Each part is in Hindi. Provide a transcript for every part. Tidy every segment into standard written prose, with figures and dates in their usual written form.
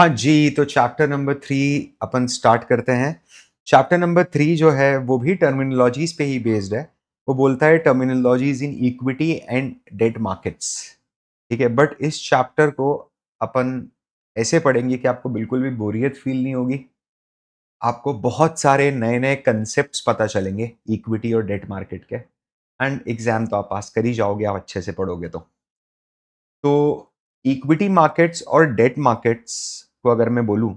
हाँ जी, तो चैप्टर नंबर 3 अपन स्टार्ट करते हैं। चैप्टर नंबर 3 जो है वो भी टर्मिनोलॉजीज़ पे ही बेस्ड है। वो बोलता है terminologies in equity and debt markets, ठीक है? बट इस चैप्टर को अपन ऐसे पढ़ेंगे कि आपको बिल्कुल भी बोरियत फ़ील नहीं होगी। आपको बहुत सारे नए-नए कांसेप्ट्स पता चलेंगे इक्विटी और डेट मार्केट के एंड एग्ज़ाम तो आप पास कर ही जाओगे, आप अच्छे से पढ़ोगे तो। तो इक्विटी मार्केट्स और डेट मार्केट्स को अगर मैं बोलूँ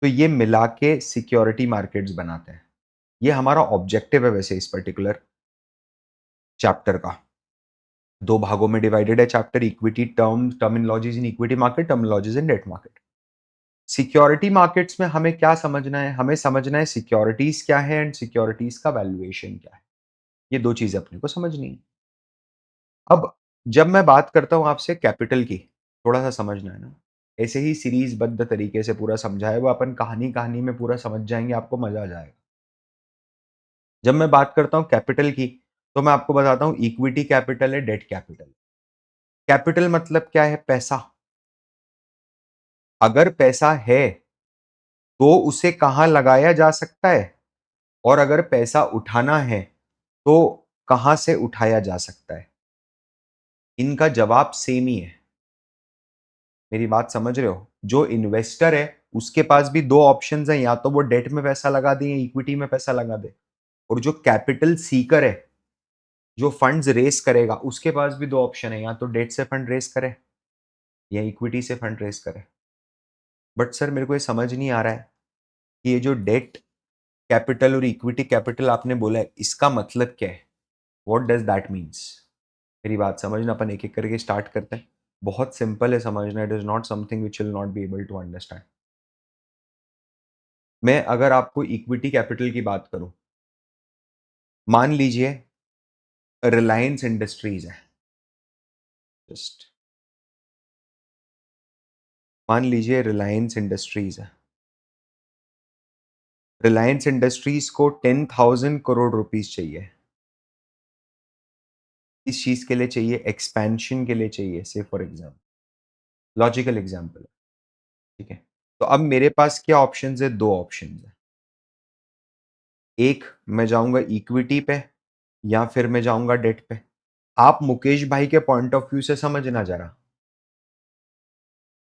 तो ये मिला के सिक्योरिटी मार्केट्स बनाते हैं। ये हमारा ऑब्जेक्टिव है वैसे इस पर्टिकुलर चैप्टर का। 2 भागों में डिवाइडेड है chapter equity terminologies in equity market, terminologies in debt market. Security markets में हमें क्या समझना है? हमें समझना है सिक्योरिटीज़ क्या है एंड सिक्योरिटीज़ का वैल्यूएशन क्या है? ये 2 चीज़ें अपने को समझनी है। अब जब मैं बात करता हूँ आपसे कैपिटल की, थोड़ा-सा समझना है ना? ऐसे ही सीरीज़बद्ध तरीके से पूरा समझाया हुआ अपन कहानी-कहानी में पूरा समझ जाएँगे, आपको मज़ा आ जाएगा। जब मैं बात करता हूँ कैपिटल की, तो मैं आपको बताता हूँ इक्विटी कैपिटल है, डेट कैपिटल। कैपिटल मतलब क्या है? पैसा। अगर पैसा है, तो उसे कहाँ लगाया जा सकता है? और अगर पैसा उठाना है, तो कहाँ से उठाया जा सकता है? इनका जवाब सेम ही है। मेरी बात समझ रहे हो? जो इन्वेस्टर है, उसके पास भी 2 ऑप्शंस हैं, या तो वो डेट में पैसा लगा दे या इक्विटी में पैसा लगा दे। और जो कैपिटल सीकर है, जो फंड्स रेज़ करेगा, उसके पास भी 2 ऑप्शन है, या तो डेट से फंड रेज़ करे या इक्विटी से फंड रेज़ करे। बट सर मेरे को ये समझ नहीं आ रहा है कि ये जो डेट कैपिटल और इक्विटी कैपिटल आपने बोला है, इसका मतलब क्या है? What does that means? मेरी बात समझना, अपन एक-एक करके स्टार्ट करते हैं। बहुत सिंपल है समझना, it is not something which you will not be able to understand. मैं अगर आपको इक्विटी कैपिटल की बात करूँ, मान लीजिए रिलायंस इंडस्ट्रीज़ है, जस्ट मान लीजिए रिलायंस इंडस्ट्रीज़ है। रिलायंस इंडस्ट्रीज़ को 10,000 करोड़ रुपीज़ चाहिए। किस चीज़ के लिए चाहिए? एक्सपेंशन के लिए चाहिए, से फॉर एग्ज़ाम्पल, लॉजिकल एग्ज़ाम्पल है, ठीक है? तो अब मेरे पास क्या ऑप्शंस है? 2 ऑप्शंस हैं। एक, मैं जाऊँगा इक्विटी पे या फिर मैं जाऊँगा डेट पे। आप मुकेश भाई के पॉइंट ऑफ व्यू से समझना ज़रा।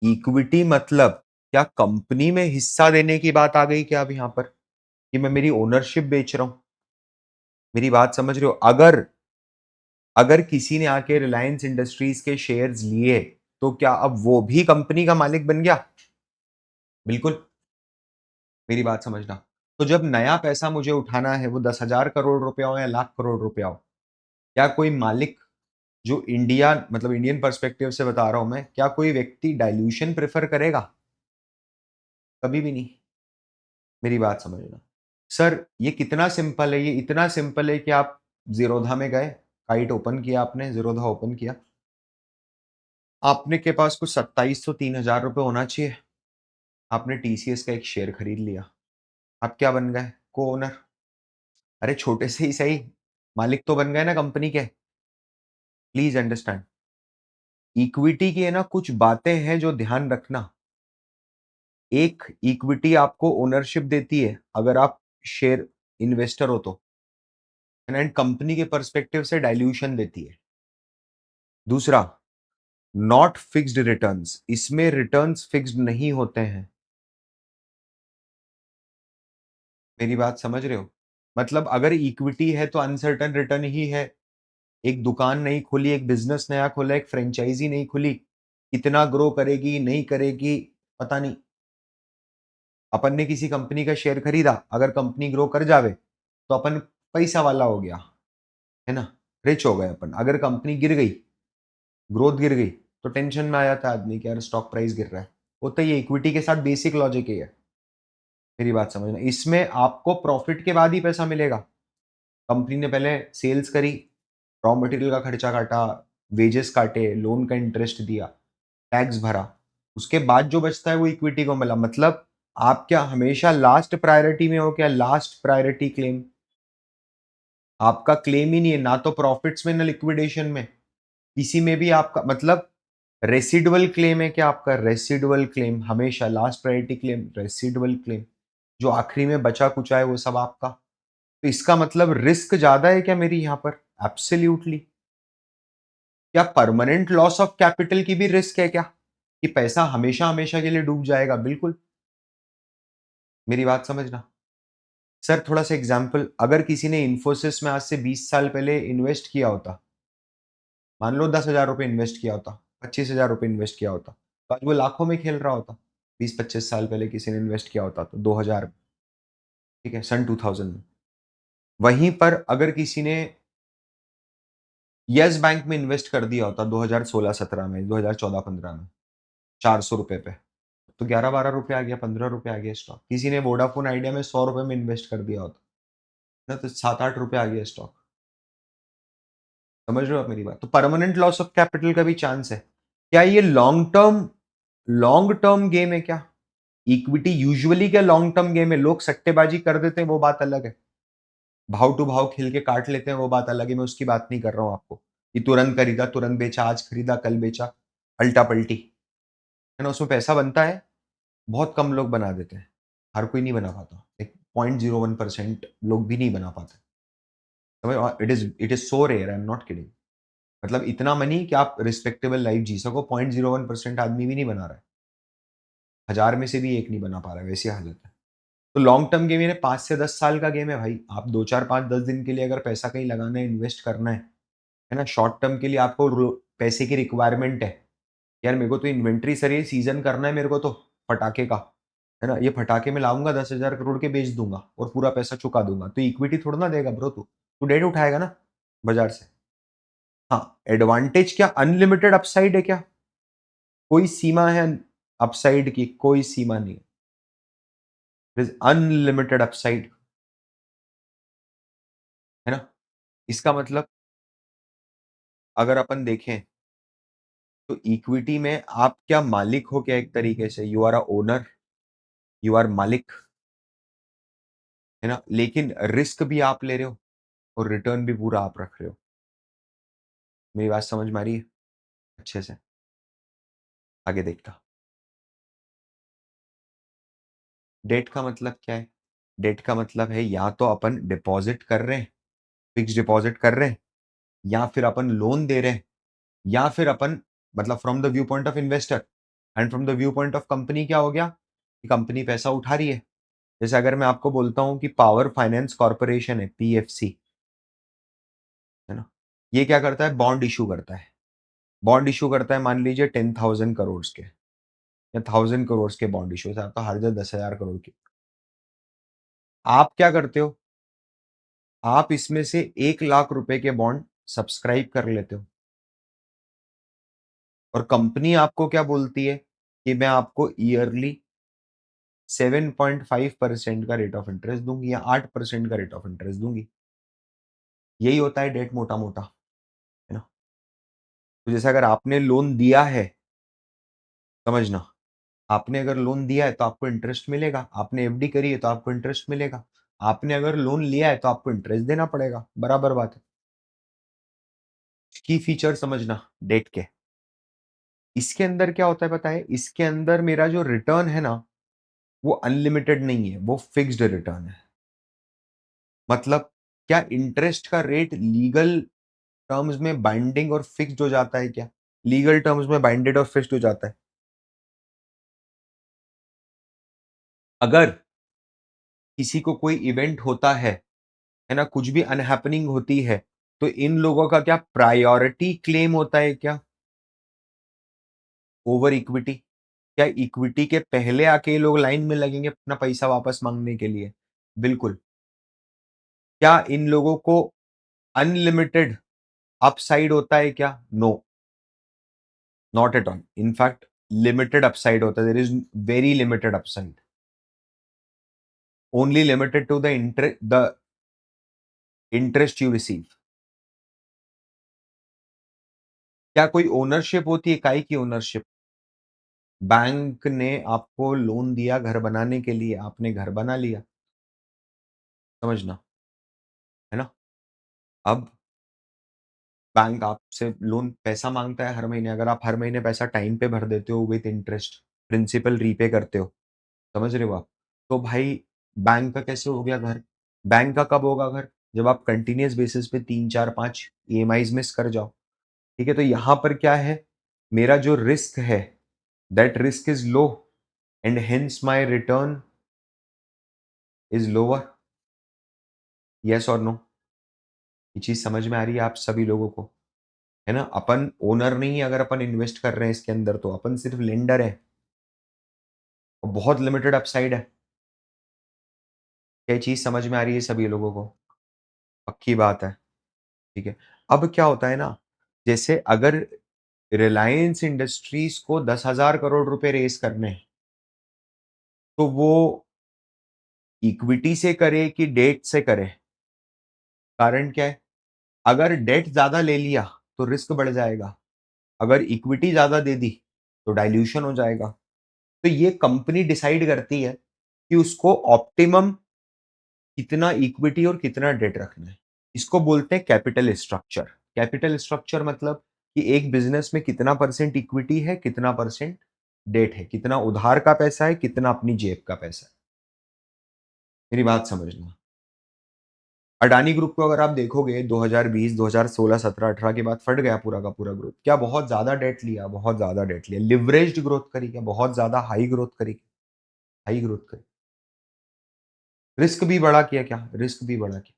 इक्विटी मतलब क्या कंपनी में हिस्सा देने की बात आ गई क्या अब यहाँ पर? कि मैं मेरी ओनरशिप बेच रहा हूँ? मेरी बात समझ रहे हो? अगर अगर किसी ने आके रिलायंस इंडस्ट्रीज़ के शेयर्स लिए, तो क्या अब वो भी कंपनी का मालिक बन गया? बिल्कुल, मेरी बात समझना। तो जब नया पैसा मुझे उठाना है, वो 10,000 करोड़ रुपया हो या लाख करोड़ रुपया हो, क्या कोई मालिक, जो इंडिया मतलब इंडियन पर्सपेक्टिव से बता रहा हूँ मैं, क्या कोई व्यक्ति डाइल्यूशन प्रेफ़र करेगा? कभी भी नहीं। मेरी बात समझना। सर ये कितना सिंपल है, ये इतना सिंपल है कि आप ज़ीरोधा में गए, काइट ओपन किया आपने, ज़ीरोधा ओपन किया। आपने के पास कुछ 2703,000 रुपए होना चाहिए। आपने टीसीएस का एक शेयर खरीद लिया। आप क्या बन गए? को-ओनर। अरे छोटे से ही सही, मालिक तो बन गए ना कंपनी के। Please understand. इक्विटी की है ना कुछ बातें हैं जो ध्यान रखना। एक, इक्विटी आपको ओनरशिप देती है, अगर आप शेयर इन्वेस्टर हो तो, एंड कंपनी के पर्सपेक्टिव से डाइल्यूशन देती है। दूसरा, नॉट फिक्स्ड रिटर्न्स, इसमें रिटर्न्स फिक्स्ड नहीं होते हैं। मेरी बात समझ रहे हो? मतलब अगर इक्विटी है तो अनसर्टेन रिटर्न ही है। एक दुकान नहीं खुली, एक बिज़नेस नया खोला, एक फ्रेंचाइज़ी नहीं खुली, कितना ग्रो करेगी, नहीं करेगी, पता नहीं। अपन ने किसी कंपनी का शेयर खरीदा, अगर कंपनी ग्रो कर जावे, तो अपन पैसा वाला हो गया, है ना? रिच हो गए अपन। अगर कंपनी गिर गई, ग्रोथ गिर गई, तो टेंशन में आ जाता है आदमी कि यार स्टॉक प्राइस गिर रहा है। होता ही है, इक्विटी के साथ बेसिक लॉजिक ये है। मेरी बात समझना, इसमें आपको प्रॉफिट के बाद ही पैसा मिलेगा। कंपनी ने पहले सेल्स करी, रॉ मटेरियल का खर्चा काटा, वेजेस काटे, लोन का इंटरेस्ट दिया, टैक्स भरा, उसके बाद जो बचता है वो इक्विटी को मिला। मतलब आप क्या हमेशा लास्ट प्रायोरिटी में हो क्या? Last priority claim. आपका क्लेम ही नहीं है, ना तो प्रॉफिट्स में ना लिक्विडेशन में, किसी में भी आपका मतलब रेसिडुअल क्लेम है क्या आपका? रेसिडुअल क्लेम हमेशा last priority claim, residual claim जो आखिरी में बचा कुचा है वो सब आपका। तो इसका मतलब रिस्क ज्यादा है क्या मेरी यहाँ पर? एब्सोल्युटली। क्या परमानेंट लॉस ऑफ कैपिटल की भी रिस्क है क्या, कि पैसा हमेशा हमेशा के लिए डूब जाएगा? बिल्कुल। मेरी बात समझना सर, थोड़ा सा एग्जांपल, अगर किसी ने इन्फोसिस में आज से 20 साल पहले इन्वेस्ट किया होता, मान लो 10,000 रुपए इन्वेस्ट किया होता, 25,000 रुपए इन्वेस्ट किया होता, तो आज वो लाखों में खेल रहा होता। 20-25 साल पहले किसी ने इन्वेस्ट किया होता तो 2000, ठीक है, सन 2000 में। वहीं पर अगर किसी ने यस बैंक में इन्वेस्ट कर दिया होता 2016-17 में, 2014-15 में, 400 रुपए पे, तो 11-12 रुपए आ गया, 15 रुपए आ गया स्टॉक। किसी ने वोडाफोन आइडिया में 100 रुपए में इन्वेस्ट कर दिया होता ना, तो 7-8 रुपए आ गया स्टॉक। समझ रहे हो आप मेरी बात? तो परमानेंट लॉस ऑफ कैपिटल का भी चांस है। क्या ये लॉन्ग टर्म गेम है क्या? इक्विटी यूजुअली क्या लॉन्ग टर्म गेम है? लोग सट्टेबाजी कर देते हैं वो बात अलग है, भाव टू भाव खेल के काट लेते हैं वो बात अलग है, मैं उसकी बात नहीं कर रहा हूं आपको, कि तुरंत खरीदा तुरंत बेचा, आज खरीदा कल बेचा, अल्टा पल्टी, है ना, उसमें पैसा बनता है, बहुत कम लोग बना देते हैं, हर कोई नहीं बना पाता, एक 0.01% लोग भी नहीं बना पाते। समझ, it is so rare, I am not kidding. मतलब इतना मनी कि आप रिस्पेक्टेबल लाइफ जी सको, 0.01% आदमी भी नहीं बना रहा है, 1000 में से भी एक नहीं बना पा रहा है, वैसी हालत है। तो लॉन्ग टर्म गेम यानी 5 से 10 साल का गेम है भाई। आप 2 4 5 10 दिन के लिए अगर पैसा कहीं लगाना है, इन्वेस्ट करना है ना, शॉर्ट टर्म के लिए आपको पैसे की रिक्वायरमेंट है, यार मेरे को तो इन्वेंट्री सर, ये सीजन करना है मेरे को तो पटाखे का, है ना, ये पटाखे में लाऊंगा 10,000 करोड़ के, बेच दूंगा और पूरा पैसा चुका दूंगा, तो इक्विटी थोड़ा ना देगा ब्रो, तू डेट उठाएगा ना बाजार से। हाँ, एडवांटेज क्या, अनलिमिटेड अपसाइड है क्या? कोई सीमा है अपसाइड की? कोई सीमा नहीं है, अनलिमिटेड अपसाइड, है ना। इसका मतलब अगर अपन देखें तो इक्विटी में आप क्या मालिक हो क्या, एक तरीके से you are a owner, you are मालिक, है ना, लेकिन रिस्क भी आप ले रहे हो और रिटर्न भी पूरा आप रख रहे हो। मेरी बात समझ में आ रही है अच्छे से? आगे देखता, डेट का मतलब क्या है? डेट का मतलब है या तो अपन डिपॉजिट कर रहे हैं, फिक्स डिपॉजिट कर रहे हैं, या फिर अपन लोन दे रहे हैं, या फिर अपन, मतलब from the view point of investor and from the view point of company, क्या हो गया कि कंपनी पैसा उठा रही है। जैसे अगर मैं आपको बोलता हूं कि पावर फाइनेंस कॉर्पोरेशन है, पीएफसी, है ना, ये क्या करता है, बॉन्ड इशू करता है। बॉन्ड इशू करता है, मान लीजिए 10,000 करोड़ के या 1,000 करोड़ के बॉन्ड इशू है, तो हर जगह 10,000 करोड़ की। आप क्या करते हो, आप इसमें से 1 लाख रुपए के बॉन्ड सब्सक्राइब कर लेते हो, और कंपनी आपको क्या बोलती है कि मैं आपको ईयरली 7.5% का रेट ऑफ इंटरेस्ट दूंगी या 8% का रेट ऑफ इंटरेस्ट दूंगी। यही होता है डेट, मोटा मोटा, है ना। तो जैसे अगर आपने लोन दिया है, समझना, आपने अगर लोन दिया है तो आपको इंटरेस्ट मिलेगा, आपने एफडी करी है तो आपको इंटरेस्ट मिलेगा, आपने अगर लोन लिया है तो आपको इंटरेस्ट देना पड़ेगा, बराबर बात है। की फीचर समझना डेट के, इसके अंदर क्या होता है पता है, इसके अंदर मेरा जो रिटर्न है ना, वो अनलिमिटेड नहीं है, वो फिक्स्ड रिटर्न है। मतलब क्या इंटरेस्ट का रेट लीगल टर्म्स में बाइंडिंग और फिक्स्ड हो जाता है क्या? लीगल टर्म्स में बाइंडेड और फिक्स्ड हो जाता है। अगर किसी को कोई इवेंट होता है ना, कुछ भी अनहैपनिंग होती है, तो इन लोगों का क्या प्रायोरिटी क्लेम होता है क्या, ओवर इक्विटी? क्या इक्विटी के पहले आके ये लोग लाइन में लगेंगे अपना पैसा वापस मांगने के लिए? बिल्कुल। क्या इन लोगों को अनलिमिटेड अपसाइड होता है क्या? No, not at all, in fact limited upside होता है, there is very limited upside, only limited to the interest you receive. क्या कोई ओनरशिप होती है, इकाई की ओनरशिप? बैंक ने आपको लोन दिया घर बनाने के लिए, आपने घर बना लिया, समझना, है ना। अब बैंक आपसे लोन पैसा माँगता है हर महीने, अगर आप हर महीने पैसा टाइम पे भर देते हो विथ इंटरेस्ट, प्रिंसिपल रीपे करते हो, समझ रहे हो आप? तो भाई बैंक का कैसे हो गया घर? बैंक का कब होगा घर? जब आप कंटीन्यूअस बेसिस पे 3, 4, 5 ईएमआईज़ मिस कर जाओ, ठीक है? तो यहाँ पर क्या है, मेरा जो रिस्क है, that risk is low and hence my return is lower. Yes और नो? ये चीज़ समझ में आ रही है आप सभी लोगों को? है ना? अपन ओनर नहीं है अगर अपन इन्वेस्ट कर रहे हैं इसके अंदर तो, अपन सिर्फ लेंडर हैं और बहुत लिमिटेड अपसाइड है। क्या ये चीज़ समझ में आ रही है सभी लोगों को? पक्की बात है, ठीक है? अब क्या होता है ना, जैसे अगर रिलायंस इंडस्ट्रीज़ को 10,000 करोड़ रुपए रेज़ करने हैं, तो वो इक्विटी से करे कि डेट से करे? कारण क्या है? अगर डेट ज़्यादा ले लिया, तो रिस्क बढ़ जाएगा। अगर इक्विटी ज़्यादा दे दी, तो डाइल्यूशन हो जाएगा। तो ये कंपनी डिसाइड करती है कि उसको ऑप्टिमम कितना इक्विटी और कितना डेट रखना है। इसको बोलते हैं कैपिटल स्ट्रक्चर। कैपिटल स्ट्रक्चर मतलब कि एक बिज़नेस में कितना परसेंट इक्विटी है, कितना परसेंट डेट है, कितना उधार का पैसा है, कितना अपनी जेब का पैसा है। मेरी बात समझना। अडानी ग्रुप को अगर आप देखोगे 2020, 2016, 17, 18 के बाद फट गया पूरा का पूरा ग्रुप। क्या बहुत ज़्यादा डेट लिया, बहुत ज़्यादा डेट लिया। लिवरेज्ड ग्रोथ करी क्या? बहुत ज़्यादा हाई ग्रोथ करी क्या? हाई ग्रोथ करी। रिस्क भी बड़ा किया क्या? रिस्क भी बड़ा किया।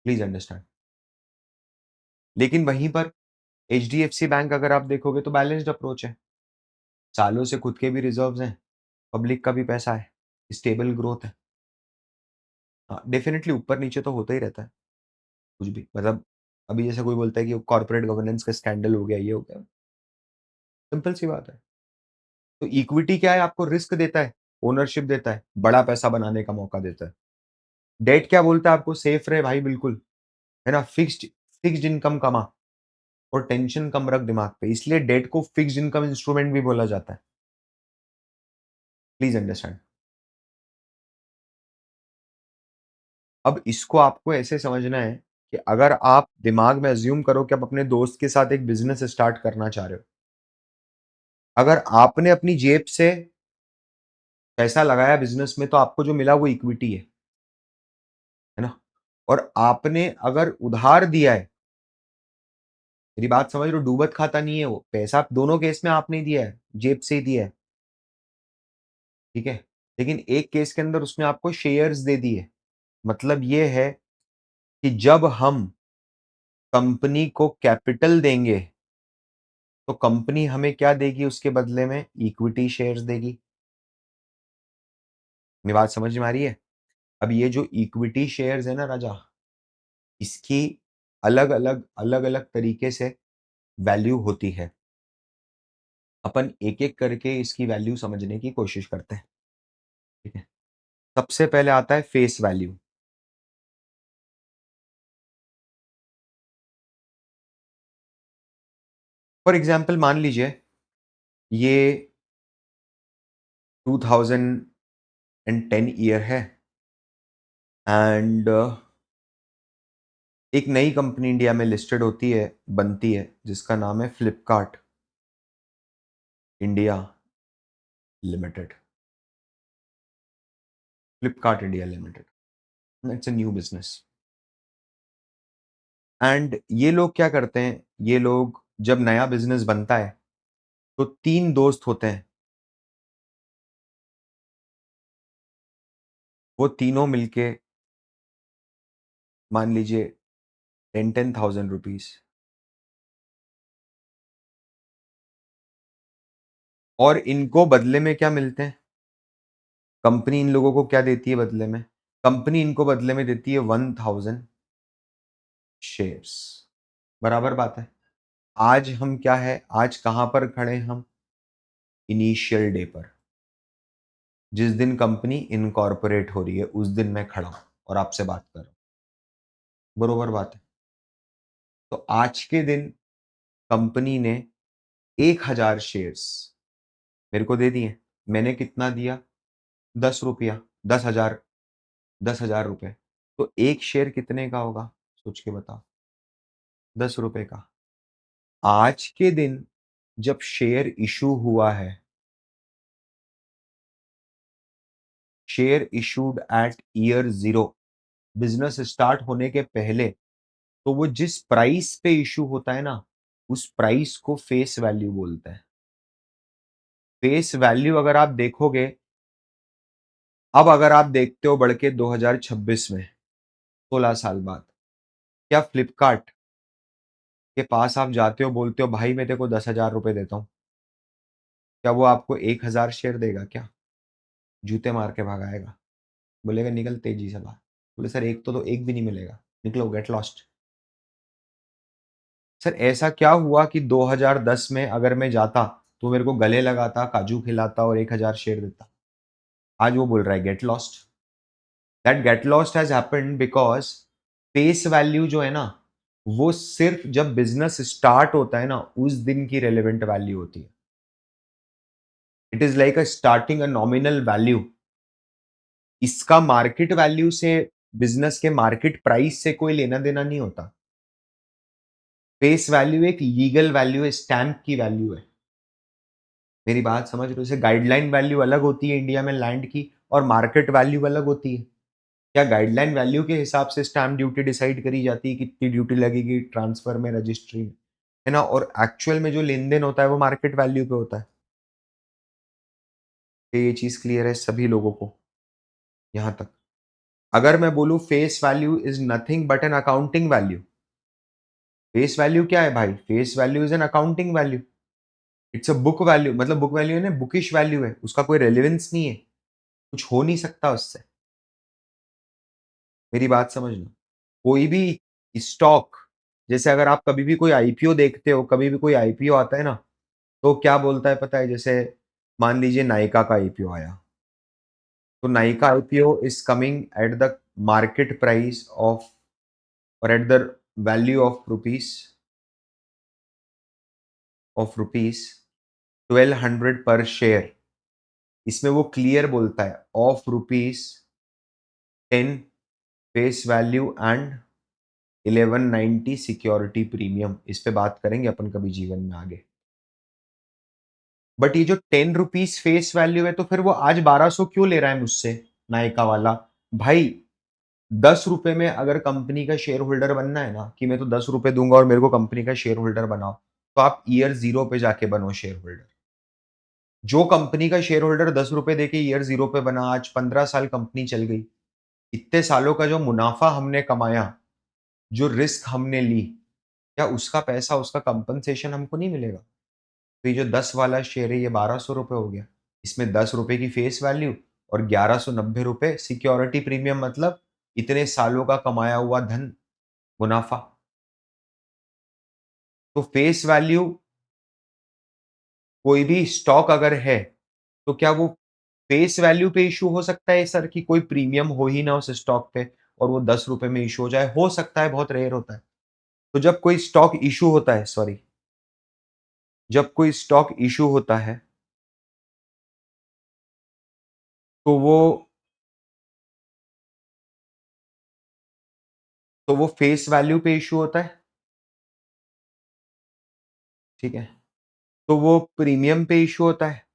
Please understand. लेकिन वहीं पर एचडीएफसी बैंक अगर आप देखोगे तो बैलेंस्ड अप्रोच है। सालों से खुद के भी रिजर्व्स हैं, पब्लिक का भी पैसा है, स्टेबल ग्रोथ है। हाँ, डेफ़िनिटली ऊपर-नीचे तो होता ही रहता है, कुछ भी। मतलब अभी जैसे कोई बोलता है कि कॉर्पोरेट गवर्नेंस का स्कैंडल हो गया, ये हो गया। सिंपल सी बात है। तो इक्विटी क्या है? आपको रिस्क देता है, ओनरशिप देता है, बड़ा पैसा बनाने का मौका देता है। डेट क्या बोलता है आपको? सेफ रहे भाई बिल्कुल, है ना? फिक्स्ड फिक्स्ड इनकम कमा और टेंशन कम रख दिमाग पे। इसलिए डेट को फिक्स्ड इनकम इंस्ट्रूमेंट भी बोला जाता है। Please understand. अब इसको आपको ऐसे समझना है कि अगर आप दिमाग में अज़्यूम करो कि आप अपने दोस्त के साथ एक बिज़नेस स्टार्ट करना चाह रहे हो। अगर आपने अपनी जेब से पैसा लगाया बिज़नेस में तो आपको जो मिला वो इक्विटी है ना? और आपने अगर उधार दिया है, मेरी बात समझ रहे हो? डूबत खाता नहीं है वो, पैसा दोनों केस में आपने ही दिया है, जेब से ही दिया है, ठीक है? लेकिन एक केस के अंदर उसने आपको शेयर्स दे दिए। मतलब ये है कि जब हम कंपनी को कैपिटल देंगे तो कंपनी हमें क्या देगी उसके बदले में? इक्विटी शेयर्स देगी। मेरी बात समझ में आ रही है? अब ये जो इक्विटी शेयर्स है ना राजा, इसकी अलग-अलग, अलग-अलग तरीके से वैल्यू होती है। अपन एक-एक करके इसकी वैल्यू समझने की कोशिश करते हैं, ठीक है? सबसे पहले आता है फेस वैल्यू। फॉर एग्ज़ाम्पल मान लीजिए ये 2010 ईयर है एंड एक नई कंपनी इंडिया में लिस्टेड होती है, बनती है, जिसका नाम है Flipkart India limited. Flipkart India limited. It's a new business and ये लोग क्या करते हैं, ये लोग जब नया बिज़नेस बनता है, तो 3 दोस्त होते हैं, वो तीनों मिलके मान लीजिए 10,000 रुपीज़ और इनको बदले में क्या मिलते हैं? कंपनी इन लोगों को क्या देती है बदले में? कंपनी इनको बदले में देती है 1000 शेयर्स। बराबर बात है। आज हम क्या है, आज कहाँ पर खड़े हैं हम? इनिशियल डे पर। जिस दिन कंपनी इनकॉर्पोरेट हो रही है, उस दिन मैं खड़ा हूँ और आपसे बात कर रहा हूँ। बरोबर बात है। तो आज के दिन कंपनी ने 1000 शेयर्स मेरे को दे दिए। मैंने कितना दिया? ₹10 10,000 ₹10,000 तो 1 शेयर कितने का होगा? सोच के बताओ। ₹10 का। आज के दिन जब शेयर इश्यू हुआ है, share issued at year 0, business start होने के पहले, तो वो जिस प्राइस पे इश्यू होता है ना, उस प्राइस को फेस वैल्यू बोलते हैं। फेस वैल्यू अगर आप देखोगे, अब अगर आप देखते हो बढ़ के 2026 में, 16 साल बाद, क्या फ्लिपकार्ट के पास आप जाते हो, बोलते हो भाई मैं तेरे को ₹10,000 देता हूँ, क्या वो आपको 1,000 शेयर देगा क्या? जूते मार के भगाएगा, बोलेगा निकल तेजी से बाहर। बोले सर एक तो एक भी नहीं मिलेगा, निकलो गेट लॉस्ट। सर ऐसा क्या हुआ कि 2010 में अगर मैं जाता तो मेरे को गले लगाता, काजू खिलाता और 1,000 शेयर देता। आज वो बोल रहा है get lost. That get lost has happened because face value जो है ना, वो सिर्फ जब बिज़नेस स्टार्ट होता है ना, उस दिन की रिलेवेंट वैल्यू होती है। It is like a starting a nominal value. इसका मार्केट वैल्यू से, बिज़नेस के मार्केट प्राइस से कोई लेना-देना नहीं होता। फेस वैल्यू एक लीगल वैल्यू है, स्टैम्प की वैल्यू है। मेरी बात समझ रहे हो? जैसे गाइडलाइन वैल्यू अलग होती है इंडिया में लैंड की और मार्केट वैल्यू अलग होती है। क्या गाइडलाइन वैल्यू के हिसाब से स्टैम्प ड्यूटी डिसाइड करी जाती है, कितनी ड्यूटी लगेगी ट्रांसफर में, रजिस्ट्री में, है ना? और एक्चुअल में जो लेन-देन होता है वो मार्केट वैल्यू पे होता है। तो ये चीज़ क्लियर है सभी लोगों को यहाँ तक। अगर मैं बोलूँ face value is nothing but an accounting value. Face value क्या है भाई? Face value is an accounting value. It's a book value, मतलब बुक वैल्यू है ना, बुकिश वैल्यू है, उसका कोई रेलेवेंस नहीं है, कुछ हो नहीं सकता उससे। मेरी बात समझना। कोई भी स्टॉक, जैसे अगर आप कभी भी कोई आईपीओ देखते हो, कभी भी कोई आईपीओ आता है ना, तो क्या बोलता है पता है? जैसे मान लीजिए नायका का आईपीओ आया, तो Nykaa IPO is coming at the market price of, और at the value of rupees 1200 पर शेयर। इसमें वो क्लियर बोलता है of rupees 10 face value and 1190 security premium. इस पे बात करेंगे अपन कभी जीवन में आगे। बट ये जो 10 रुपीज फेस वैल्यू है, तो फिर वो आज 1200 क्यों ले रहा है मुझसे, नायका वाला? भाई ₹10 में अगर कंपनी का शेयर होल्डर बनना है ना, कि मैं तो ₹10 दूंगा और मेरे को कंपनी का शेयर होल्डर बनाओ, तो आप ईयर 0 पे जाके बनो शेयर होल्डर। जो कंपनी का शेयर होल्डर ₹10 देके ईयर 0 पे बना, आज 15 साल कंपनी चल गई। इतने सालों का जो मुनाफा हमने कमाया, जो रिस्क हमने ली, क्या उसका पैसा, उसका कंपनसेशन हमको नहीं मिलेगा? तो ये जो 10 वाला शेयर है, ये ₹1200 हो गया। इसमें ₹10 की फेस वैल्यू और ₹1190 सिक्योरिटी प्रीमियम, मतलब इतने सालों का कमाया हुआ धन, मुनाफा। तो फेस वैल्यू, कोई भी स्टॉक अगर है, तो क्या वो फेस वैल्यू पे इश्यू हो सकता है सर, कि कोई प्रीमियम हो ही ना उस स्टॉक पे और वो ₹10 में इश्यू हो जाए? हो सकता है, बहुत रेयर होता है। तो जब कोई स्टॉक इश्यू होता है, सॉरी, जब कोई स्टॉक इश्यू होता है, तो वो फेस वैल्यू पे इश्यू होता है, ठीक है? तो वो प्रीमियम पे इश्यू होता है,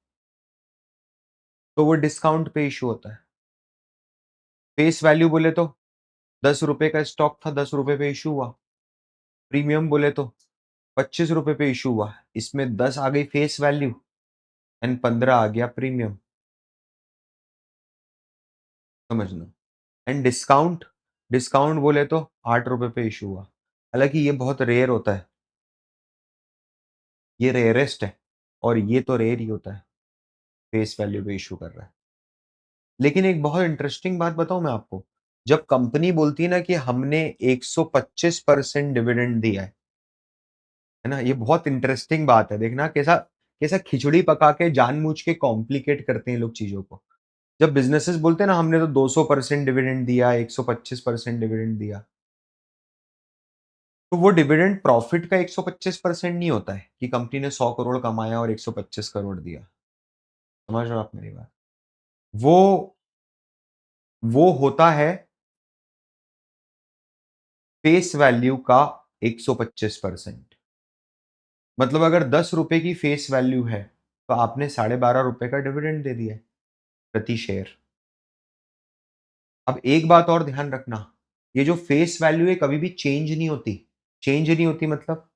तो वो डिस्काउंट पे इश्यू होता है। फेस वैल्यू बोले तो ₹10 का स्टॉक था, ₹10 पे इश्यू हुआ। प्रीमियम बोले तो ₹25 पे इश्यू हुआ। इसमें 10 आ गई फेस वैल्यू एंड 15 आ गया प्रीमियम, समझना। एंड डिस्काउंट, डिस्काउंट बोले तो ₹8 पे इश्यू हुआ। हालाँकि ये बहुत रेयर होता है, ये रेयरेस्ट है और ये तो रेयर ही होता है, फेस वैल्यू पे इश्यू कर रहा है। लेकिन एक बहुत इंटरेस्टिंग बात बताऊँ मैं आपको, जब कंपनी बोलती है ना कि हमने 125% डिविडेंड दिया है ना? ये बहुत इंटरेस्टिंग बात है। देखना कैसा कैसा खिचड़ी पका के जानबूझ के कॉम्प्लिकेट करते हैं लोग चीज़ों को। जब बिज़नेसेस बोलते हैं ना हमने तो 200% डिविडेंड दिया, 125% डिविडेंड दिया, तो वो डिविडेंड प्रॉफिट का 125% नहीं होता है कि कंपनी ने 100 करोड़ कमाया और 125 करोड़ दिया। समझ रहे हो आप मेरी बात? वो वो होता है फेस वैल्यू का 125%। मतलब अगर 10 रुपए की फेस वैल्यू है, तो आपने ₹12.5 का डिविडेंड दे दिया है, प्रति शेयर। अब एक बात और ध्यान रखना, ये जो फेस वैल्यू है कभी भी चेंज नहीं होती। चेंज नहीं होती मतलब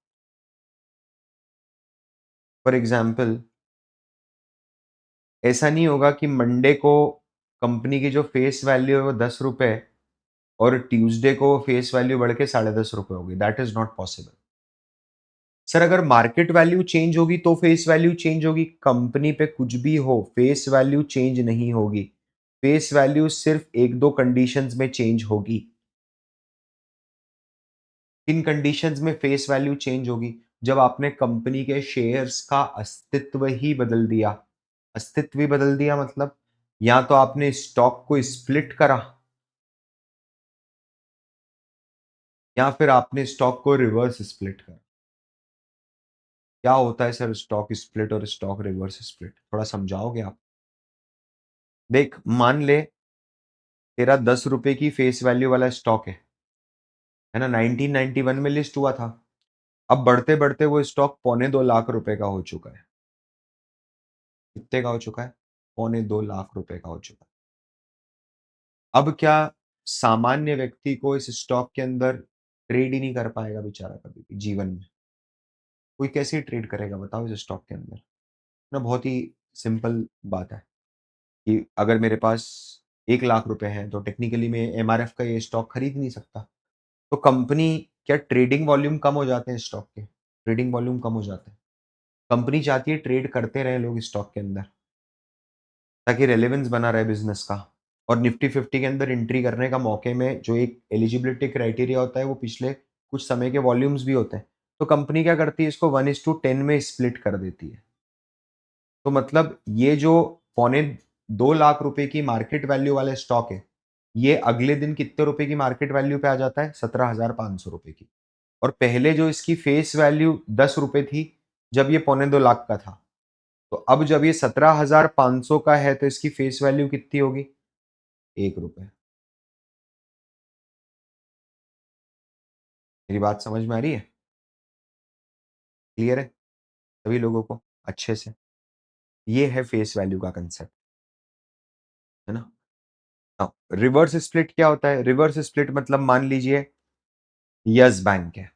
फॉर एग्ज़ाम्पल ऐसा नहीं होगा कि मंडे को कंपनी की जो फेस वैल्यू है वो ₹10 और ट्यूसडे को फेस वैल्यू बढ़ के ₹10.5 होगी, that is not possible. Sir अगर मार्केट वैल्यू चेंज होगी तो फेस वैल्यू चेंज होगी, कंपनी पे कुछ भी हो, फेस वैल्यू चेंज नहीं होगी। फेस वैल्यू सिर्फ 1-2 कंडीशंस में चेंज होगी। किन कंडीशंस में फेस वैल्यू चेंज होगी? जब आपने कंपनी के शेयर्स का अस्तित्व ही बदल दिया। अस्तित्व ही बदल दिया मतलब या तो आपने स्टॉक को स्प्लिट करा या फिर आपने स्टॉक को रिवर्स स्प्लिट करा। क्या होता है सर स्टॉक स्प्लिट और स्टॉक रिवर्स स्प्लिट? थोड़ा समझाओगे आप? देख मान ले तेरा ₹10 की फेस वैल्यू वाला स्टॉक है ना? 1991 में लिस्ट हुआ था। अब बढ़ते-बढ़ते वो स्टॉक पौने 2 लाख रुपए का हो चुका है। कितने का हो चुका है? पौने 2 लाख रुपए का हो चुका है। अब क्या सामान्य व्यक्ति को इस स्टॉक के अंदर ट्रेड ही नहीं कर पाएगा बेचारा कभी भी जीवन में? कोई कैसे ट्रेड करेगा बताओ इस स्टॉक के अंदर? ना बहुत ही सिंपल बात है कि अगर मेरे पास 1 लाख रुपए हैं तो टेक्निकली मैं एमआरएफ का ये स्टॉक खरीद नहीं सकता। तो कंपनी क्या ट्रेडिंग वॉल्यूम कम हो जाते हैं स्टॉक के? ट्रेडिंग वॉल्यूम कम हो जाते हैं। कंपनी चाहती है ट्रेड करते रहे लोग स्टॉक के अंदर ताकि रेलेवेंस बना रहे बिज़नेस का। और निफ्टी 50 के अंदर एंट्री करने का मौके में जो एक एलिजिबिलिटी क्राइटेरिया होता है वो पिछले कुछ समय के वॉल्यूम्स भी होते हैं। तो कंपनी क्या करती है इसको 1:10 में स्प्लिट कर देती है। तो मतलब ये जो पौने 2 लाख रुपए की मार्केट वैल्यू वाला स्टॉक है, ये अगले दिन कितने रुपए की मार्केट वैल्यू पे आ जाता है? ₹17,500 की। और पहले जो इसकी फेस वैल्यू ₹10 थी, जब ये पौने 2 लाख का था। तो अब जब ये 17,500 का है तो इसकी फेस वैल्यू कितनी होगी? ₹1। मेरी बात समझ में आ रही है? क्लियर है सभी लोगों को अच्छे से? ये है फेस वैल्यू का कांसेप्ट, है ना? हाँ, रिवर्स स्प्लिट क्या होता है? रिवर्स स्प्लिट मतलब मान लीजिए यस बैंक है।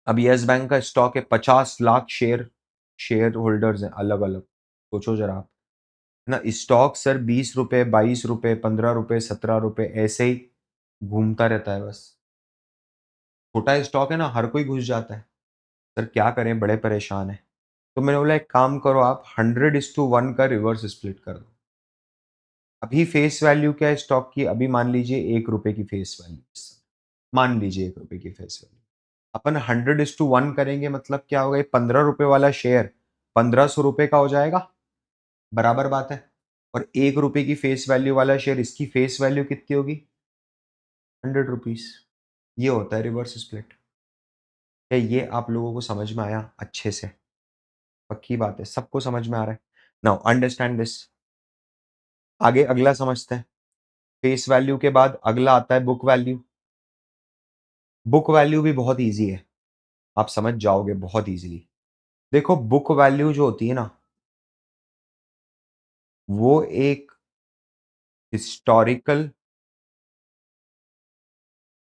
अब यस बैंक का स्टॉक है 50 लाख शेयर होल्डर्स हैं अलग-अलग। सोचो ज़रा आप, है ना? स्टॉक सर ₹20, ₹22, ₹15, ₹17 ऐसे ही घूमता रहता है बस। छोटा स्टॉक है ना, हर कोई घुस जाता है। सर क्या करें बड़े परेशान हैं। तो मैंने बोला एक काम करो आप 100:1 का रिवर्स स्प्लिट कर दो। अभी फेस वैल्यू क्या है स्टॉक की? अभी मान लीजिए ₹1 की फेस वैल्यू। मान लीजिए ₹1 की फेस वैल्यू। अपन 100:1 करेंगे मतलब क्या होगा? ये ₹15 वाला शेयर ₹1500 का हो जाएगा, बराबर बात है। और ₹1 की फेस वैल्यू वाला शेयर इसकी फेस वैल्यू कितनी होगी? ₹100। ये होता है रिवर्स स्प्लिट। क्या ये आप लोगों को समझ में आया अच्छे से? पक्की बात है, सबको समझ में आ रहा है? Now understand this. आगे अगला समझते हैं। फेस वैल्यू के बाद अगला आता है बुक वैल्यू। बुक वैल्यू भी बहुत ईज़ी है, आप समझ जाओगे बहुत ईज़िली। देखो बुक वैल्यू जो होती है ना, वो एक हिस्टोरिकल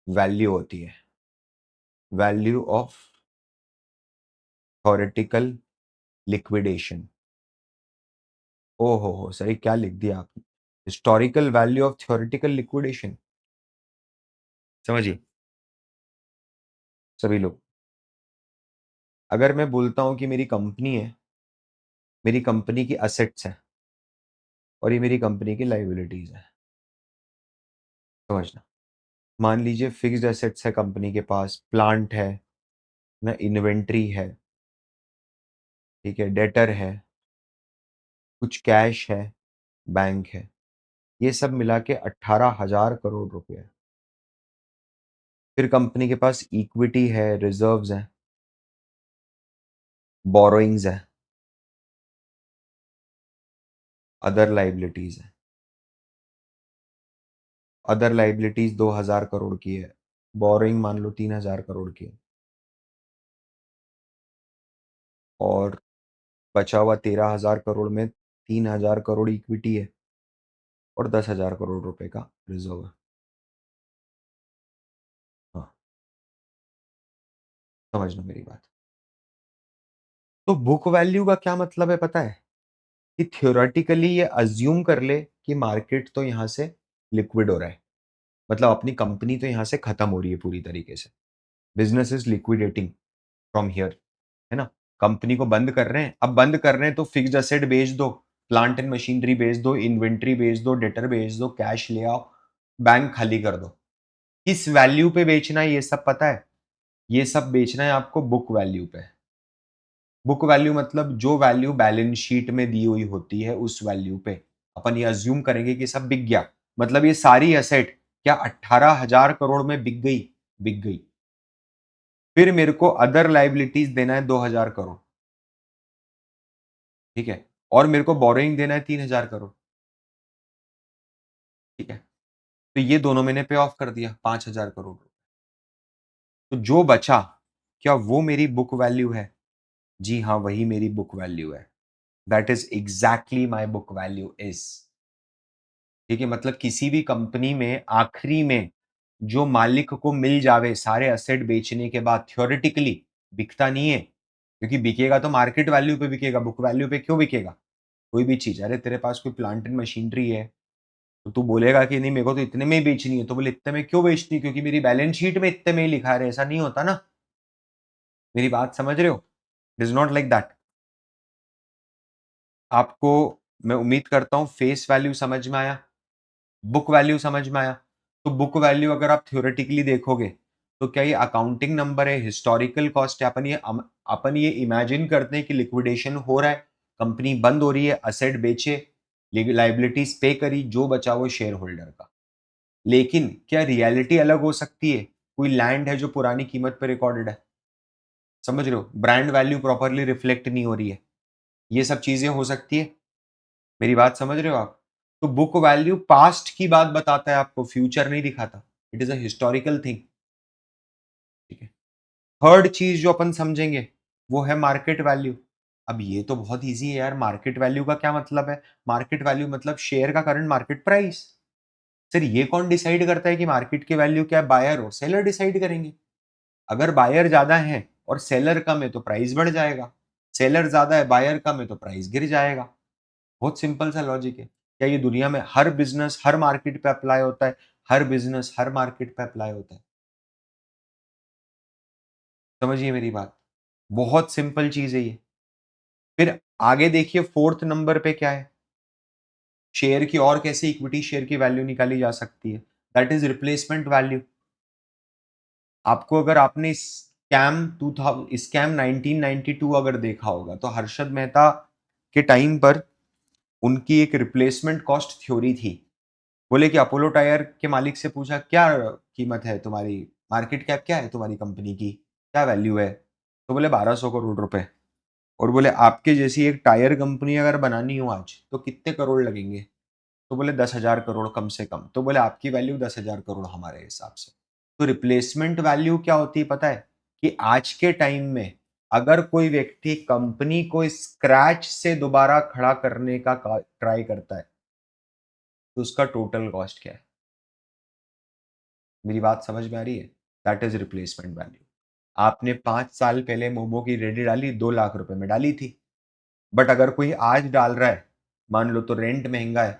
वैल्यू होती है। Value of theoretical liquidation. ओहो हो! सर ये क्या लिख दिया आपने? Historical value of theoretical liquidation. समझिए सभी लोग। अगर मैं बोलता हूँ कि मेरी कंपनी है, मेरी कंपनी की असेट्स हैं और ये मेरी कंपनी की लायबिलिटीज़ हैं। समझना। मान लीजिए फिक्स्ड एसेट्स है कंपनी के पास, प्लांट है ना, इन्वेंट्री है, ठीक है, डेटर है, कुछ कैश है, बैंक है। ये सब मिला के 18,000 करोड़ रुपए है। फिर कंपनी के पास इक्विटी है, रिजर्व्स हैं, बोरोइंग्स है, अदर लायबिलिटीज़ है। अदर लायबिलिटीज़ 2,000 करोड़ की है। बोरिंग मान लो 3,000 करोड़ की है, और बचा हुआ 13,000 करोड़ में 3,000 करोड़ इक्विटी है और 10,000 करोड़ रुपए का रिजर्व है। हाँ, समझना मेरी बात। तो बुक वैल्यू का क्या मतलब है पता है? कि थ्योरेटिकली ये अज्यूम कर ले कि मार्केट तो यहाँ से लिक्विड हो रहा है, मतलब अपनी कंपनी तो यहाँ से खत्म हो रही है पूरी तरीके से, business is liquidating from here, है ना? कंपनी को बंद कर रहे हैं, अब बंद कर रहे हैं तो फिक्स्ड एसेट बेच दो, प्लांट एंड मशीनरी बेच दो, इन्वेंट्री बेच दो, डेटर बेच दो, कैश ले आओ, बैंक खाली कर दो। किस वैल्यू पे बेचना है ये सब पता है? ये सब बेचना है आपको बुक वैल्यू पे। बुक वैल्यू मतलब जो वैल्यू बैलेंस शीट में दी हुई होती है उस वैल्यू पे अपन ये अज्यूम करेंगे कि सब बिक गया, मतलब ये सारी एसेट क्या 18,000 करोड़ में बिक गई? बिक गई। फिर मेरे को अदर लाइबिलिटीज देना है 2,000 करोड़, ठीक है, और मेरे को बोरोइंग देना है 3,000 करोड़, ठीक है। तो ये दोनों मैंने पे ऑफ कर दिया 5,000 करोड़। तो जो बचा, क्या वो मेरी बुक वैल्यू है? जी हाँ, वही मेरी बुक वैल्यू है। That is exactly my book value is. ठीक है, मतलब किसी भी कंपनी में आखिरी में जो मालिक को मिल जावे सारे असेट बेचने के बाद, थ्योरेटिकली बिकता नहीं है, क्योंकि बिकेगा तो मार्केट वैल्यू पे बिकेगा, बुक वैल्यू पे क्यों बिकेगा? कोई भी चीज, अरे तेरे पास कोई प्लांट एंड मशीनरी है तो तू बोलेगा कि नहीं मेरे को तो इतने में ही बेचनी है, तो बोले इतने में क्यों बेचनी है? क्योंकि मेरी बैलेंस शीट में इतने में ही लिखा है, ऐसा नहीं होता ना। मेरी बात समझ रहे हो? It is not like that. आपको, मैं उम्मीद करता हूं फेस वैल्यू समझ में आया, बुक वैल्यू समझ में आया। तो बुक वैल्यू अगर आप थ्योरेटिकली देखोगे तो क्या ये अकाउंटिंग नंबर है, हिस्टोरिकल कॉस्ट है? अपन ये इमेजिन करते हैं कि लिक्विडेशन हो रहा है, कंपनी बंद हो रही है, असेट बेचे, लाइबिलिटीज पे करी, जो बचा वो शेयर होल्डर का। लेकिन क्या रियलिटी अलग हो सकती है? कोई लैंड है जो पुरानी कीमत पर रिकॉर्डेड है, समझ रहे हो, ब्रांड वैल्यू प्रॉपरली रिफ्लेक्ट नहीं हो रही है, ये सब चीजें हो सकती है। मेरी बात समझ रहे हो आप? तो बुक वैल्यू पास्ट की बात बताता है आपको, फ्यूचर नहीं दिखाता। It is a historical thing, ठीक है। थर्ड चीज जो अपन समझेंगे वो है मार्केट वैल्यू। अब ये तो बहुत इजी है यार, मार्केट वैल्यू का क्या मतलब है? मार्केट वैल्यू मतलब शेयर का करंट मार्केट प्राइस। सर ये कौन डिसाइड करता है कि मार्केट की वैल्यू क्या है? बायर और सेलर डिसाइड करेंगे। अगर बायर ज्यादा है और सेलर कम है तो प्राइस बढ़ जाएगा, सेलर ज्यादा है बायर कम है तो प्राइस गिर जाएगा। बहुत सिंपल सा लॉजिक है। क्या ये दुनिया में हर बिजनेस हर मार्केट पे अप्लाई होता है? हर बिजनेस हर मार्केट पे अप्लाई होता है। समझिए मेरी बात, बहुत सिंपल चीज है ये। फिर आगे देखिए फोर्थ नंबर पे क्या है? शेयर की और कैसे इक्विटी शेयर की वैल्यू निकाली जा सकती है? That is replacement value. आपको, अगर आपने स्कैम 1992 अगर देखा होगा तो हर्षद मेहता के टाइम पर उनकी एक रिप्लेसमेंट कॉस्ट थ्योरी थी। बोले कि अपोलो टायर के मालिक से पूछा क्या कीमत है तुम्हारी, मार्केट कैप क्या है तुम्हारी कंपनी की, क्या वैल्यू है? तो बोले 1,200 करोड़ रुपए। और बोले आपके जैसी एक टायर कंपनी अगर बनानी हो आज तो कितने करोड़ लगेंगे? तो बोले 10,000 करोड़ कम से कम। तो बोले आपकी वैल्यू 10,000 करोड़ हमारे हिसाब से। तो रिप्लेसमेंट वैल्यू क्या होती है पता है? कि आज के टाइम में अगर कोई व्यक्ति कंपनी को स्क्रैच से दोबारा खड़ा करने का ट्राई करता है तो उसका टोटल कॉस्ट क्या है? मेरी बात समझ में आ रही है? That is replacement value. आपने 5 साल पहले मोमो की रेडी डाली, 2 लाख रुपए में डाली थी, बट अगर कोई आज डाल रहा है, मान लो तो रेंट महंगा है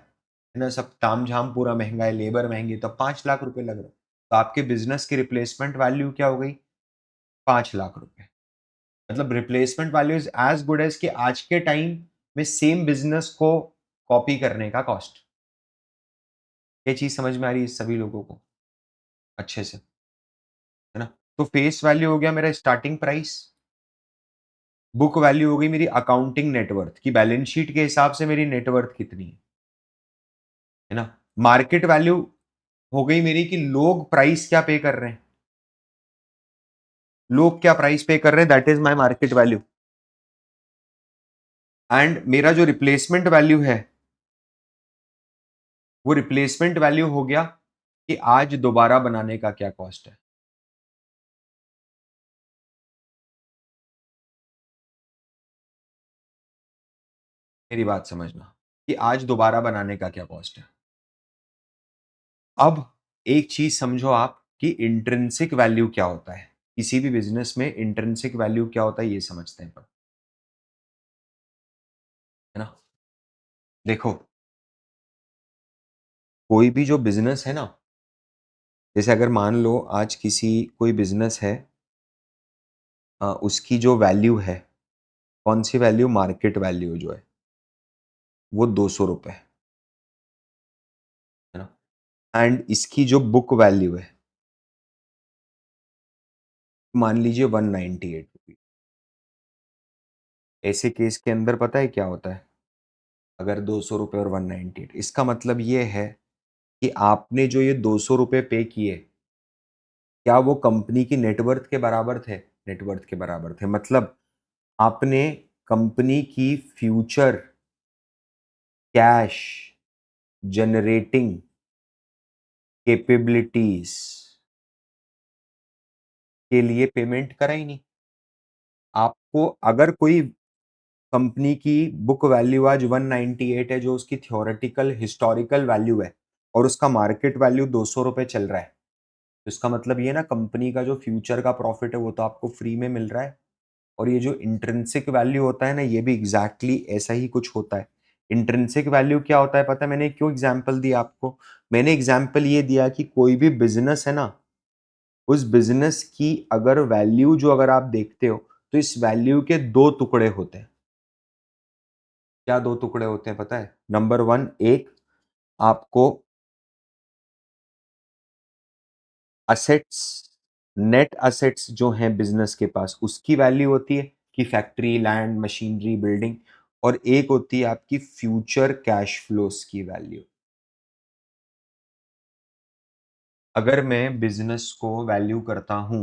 ना, सब ताम झाम पूरा महंगा है, लेबर महंगी, तो 5 लाख रुपए लग रहे हैं। तो आपके बिजनेस की रिप्लेसमेंट वैल्यू क्या हो गई? 5 लाख रुपए। मतलब replacement value is as good as कि आज के टाइम में सेम बिजनेस को कॉपी करने का कॉस्ट। ये चीज समझ में आ रही है सभी लोगों को अच्छे से, है ना? तो फेस वैल्यू हो गया मेरा स्टार्टिंग प्राइस, बुक वैल्यू हो गई मेरी अकाउंटिंग नेटवर्थ की, बैलेंस शीट के हिसाब से मेरी नेटवर्थ कितनी है ना? मार्केट वैल्यू हो गई मेरी कि लोग प्राइस क्या पे कर रहे हैं, लोग क्या प्राइस पे कर रहे हैं, that is my market value. And मेरा जो रिप्लेसमेंट वैल्यू है वो रिप्लेसमेंट वैल्यू हो गया कि आज दोबारा बनाने का क्या कॉस्ट है। मेरी बात समझना कि आज दोबारा बनाने का क्या कॉस्ट है। अब एक चीज़ समझो आप कि इंट्रिंसिक वैल्यू क्या होता है? किसी भी बिज़नेस में इंट्रिंसिक वैल्यू क्या होता है ये समझते हैं, है ना? देखो, कोई भी जो बिज़नेस है ना, जैसे अगर मान लो आज किसी कोई बिज़नेस है, उसकी जो वैल्यू है, कौन-सी वैल्यू? मार्केट वैल्यू जो है, वो ₹200 है ना? एंड इसकी जो बुक वैल्यू है, मान लीजिए ₹198। ऐसे केस के अंदर पता है क्या होता है? अगर ₹200 और 198, इसका मतलब ये है कि आपने जो ये ₹200 पे किए, क्या वो कंपनी की नेटवर्थ के बराबर थे? नेटवर्थ के बराबर थे। मतलब आपने कंपनी की फ्यूचर कैश जनरेटिंग कैपेबिलिटीज के लिए पेमेंट करा ही नहीं। आपको अगर कोई कंपनी की बुक वैल्यू आज 198 है, जो उसकी थ्योरेटिकल हिस्टोरिकल वैल्यू है, और उसका मार्केट वैल्यू ₹200 चल रहा है, तो इसका मतलब ये ना कंपनी का जो फ्यूचर का प्रॉफिट है वो तो आपको फ्री में मिल रहा है। और ये जो इंट्रिंसिक वैल्यू होता है ना, ये भी एग्जैक्टली ऐसा ही कुछ होता है। इंट्रिंसिक वैल्यू क्या होता है पता है? मैंने क्यों एग्जांपल दिया आपको? मैंने एग्जांपल ये दिया कि कोई भी बिजनेस है ना, उस बिजनेस की अगर वैल्यू जो अगर आप देखते हो, तो इस वैल्यू के दो टुकड़े होते हैं। क्या दो टुकड़े होते हैं पता है? नंबर वन, एक आपको असेट्स, नेट असेट्स जो हैं बिजनेस के पास, उसकी वैल्यू होती है कि फैक्ट्री, लैंड, मशीनरी, बिल्डिंग। और एक होती है आपकी फ्यूचर कैश फ्लोस की वैल्यू। अगर मैं बिजनेस को वैल्यू करता हूं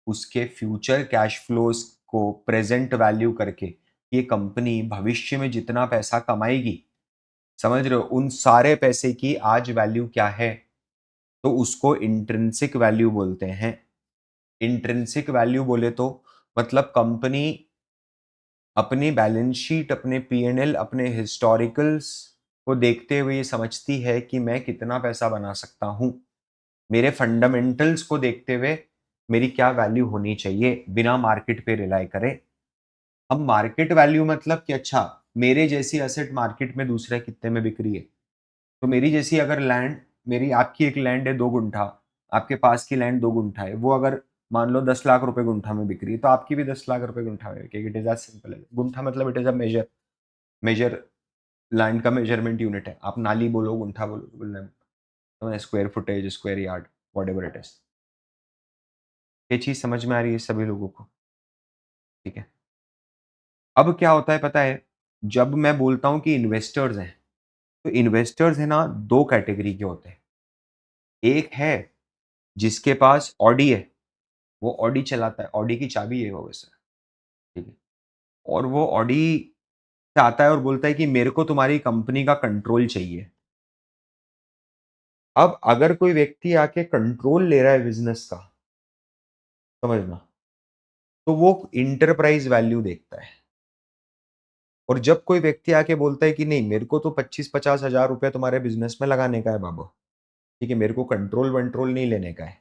उसके फ्यूचर कैश फ्लोस को प्रेजेंट वैल्यू करके, ये कंपनी भविष्य में जितना पैसा कमाएगी, समझ रहे हो, उन सारे पैसे की आज वैल्यू क्या है, तो उसको इंट्रिंसिक वैल्यू बोलते हैं। इंट्रिंसिक वैल्यू बोले तो मतलब कंपनी अपनी बैलेंस शीट, अपने पी&एल, अपने हिस्टोरिकल्स को देखते हुए ये समझती है कि मैं कितना पैसा बना सकता हूँ। मेरे फंडामेंटल्स को देखते हुए मेरी क्या वैल्यू होनी चाहिए, बिना मार्केट पे रिलाई करे। अब मार्केट वैल्यू मतलब कि अच्छा, मेरे जैसी एसेट मार्केट में दूसरे कितने में बिक रही है। तो मेरी जैसी अगर लैंड, मेरी आपकी एक लैंड है 2 गुंठा, आपके पास की लैंड 2 गुंठा है, वो अगर मान लो 10 लाख रुपए गुंठा में बिक रही है, तो आपकी भी 10 लाख रुपए गुंठा में बिकेगी। It is as simple as guntha, मतलब it is a major, major land का मेजरमेंट यूनिट है। आप नाली बोलो, गुंठा बोलो, बोलना है, तो square footage, square yard, whatever it is. ये चीज़ समझ में आ रही है सभी लोगों को? ठीक है। अब क्या होता है पता है? जब मैं बोलता हूँ कि इन्वेस्टर्स हैं, तो इन्वेस्टर्स है ना 2 कैटेगरी के होते हैं। एक है जिसके पास ऑडी है, वो ऑडी चलाता है, ऑडी की चाबी है वो वैसे, ठीक है? और वो ऑडी से आता है और बोलता है कि मेरे को तुम्हारी कंपनी का कंट्रोल चाहिए। अब अगर कोई व्यक्ति आके कंट्रोल ले रहा है बिज़नेस का, समझना, तो वो एंटरप्राइज़ वैल्यू देखता है। और जब कोई व्यक्ति आके बोलता है कि नहीं, मेरे को तो 25-50 हज़ार रुपए तुम्हारे बिज़नेस में लगाने का है बाबू, ठीक है? मेरे को कंट्रोल-वंट्रोल नहीं लेने का है।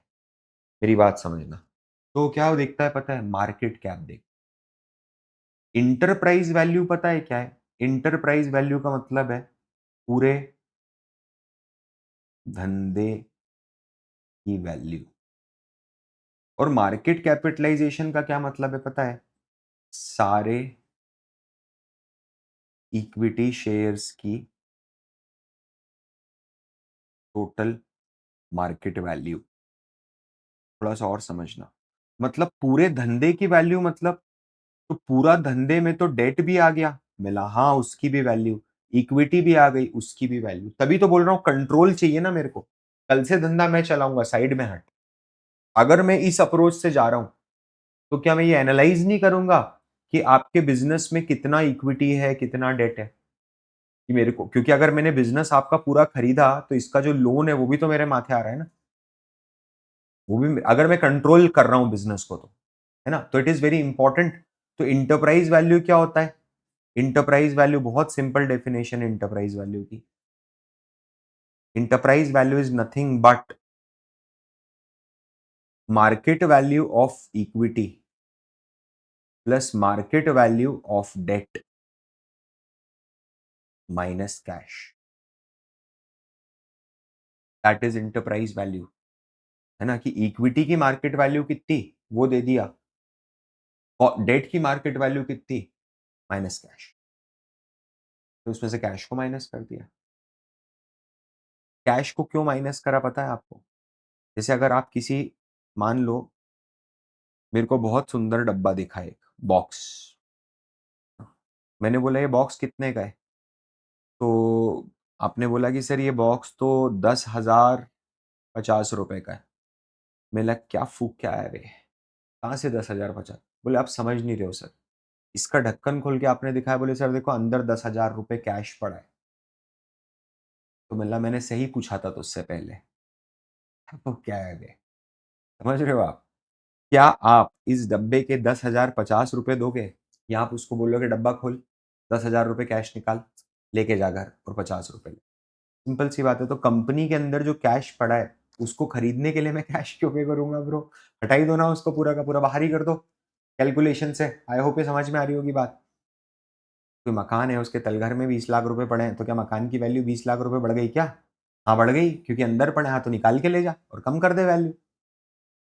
मेरी बात समझना। तो क्या देखता है पता है? मार्केट कैप देख। एंटरप्राइज़ वैल्यू पता है क्या है? एंटरप्राइज़ वैल्यू का मतलब है पूरे धंधे की वैल्यू। और मार्केट कैपिटलाइजेशन का क्या मतलब है पता है? सारे इक्विटी शेयर्स की टोटल मार्केट वैल्यू। थोड़ा-सा और समझना। मतलब पूरे धंधे की वैल्यू, मतलब तो पूरा धंधे में तो डेट भी आ गया, मिला, हाँ, उसकी भी वैल्यू, इक्विटी भी आ गई, उसकी भी वैल्यू। तभी तो बोल रहा हूँ कंट्रोल चाहिए ना मेरे को। कल से धंधा मैं चलाऊँगा, साइड में हट। अगर मैं इस अप्रोच से जा रहा हूँ, तो क्या मैं ये एनालाइज़ नहीं करूँगा कि आपके बिज़नेस में कितना इक्विटी है, कितना डेट है? कि मेरे को, क्योंकि अगर मैंने बिज़नेस आपका पूरा खरीदा, तो इसका जो लोन है वो भी तो मेरे माथे आ रहा है ना। वो भी अगर मैं कंट्रोल कर रहा हूँ बिज़नेस को तो, है ना? तो इट इज़ वेरी इंपॉर्टेंट। तो एंटरप्राइज़ वैल्यू क्या होता है? इंटरप्राइज वैल्यू बहुत सिंपल डेफिनेशन है इंटरप्राइज वैल्यू की। Enterprise value is nothing but market value of equity plus market value of debt minus cash, that is enterprise value. है ना, कि इक्विटी की मार्केट वैल्यू कितनी वो दे दिया और डेट की मार्केट वैल्यू कितनी माइनस कैश, तो उसमें से कैश को माइनस कर दिया। कैश को क्यों माइनस करा पता है आपको? जैसे अगर आप किसी, मान लो मेरे को बहुत सुंदर डब्बा दिखा एक बॉक्स, मैंने बोला ये बॉक्स कितने का है, तो आपने बोला कि सर ये बॉक्स तो 10,050 रुपए का है। मैं लगा क्या फूक क्या है रे, कहाँ से 10,050? बोले आप समझ नहीं रहे हो सर, इसका ढक्कन खोल के आपने दिखाया, बोले सर देखो अंदर 10,000 रुपए कैश पड़ा है। तो मिला मैंने सही पूछा था तो उससे पहले, तो क्या है रे, समझ रहे हो आप? क्या आप इस डब्बे के 10,050 रुपए दोगे, या आप उसको बोलोगे डब्बा खोल 10,000 रुपए कैश निकाल लेके जा घर और 50 रुपए ले? सिंपल सी बात है। तो कंपनी के अंदर जो कैश पड़ा है उसको खरीदने के लिए मैं कैश क्यों पे करूंगा ब्रो? हटा ही दो ना उसको, पूरा का पूरा बाहर ही कर दो कैलकुलेशन से। आई होप ये समझ में आ रही होगी बात। कोई मकान है उसके तलघर में 20 लाख रुपए पड़े हैं, तो क्या मकान की वैल्यू 20 लाख रुपए बढ़ गई क्या? हाँ बढ़ गई, क्योंकि अंदर पड़े, हाँ तो निकाल के ले जा और कम कर दे वैल्यू।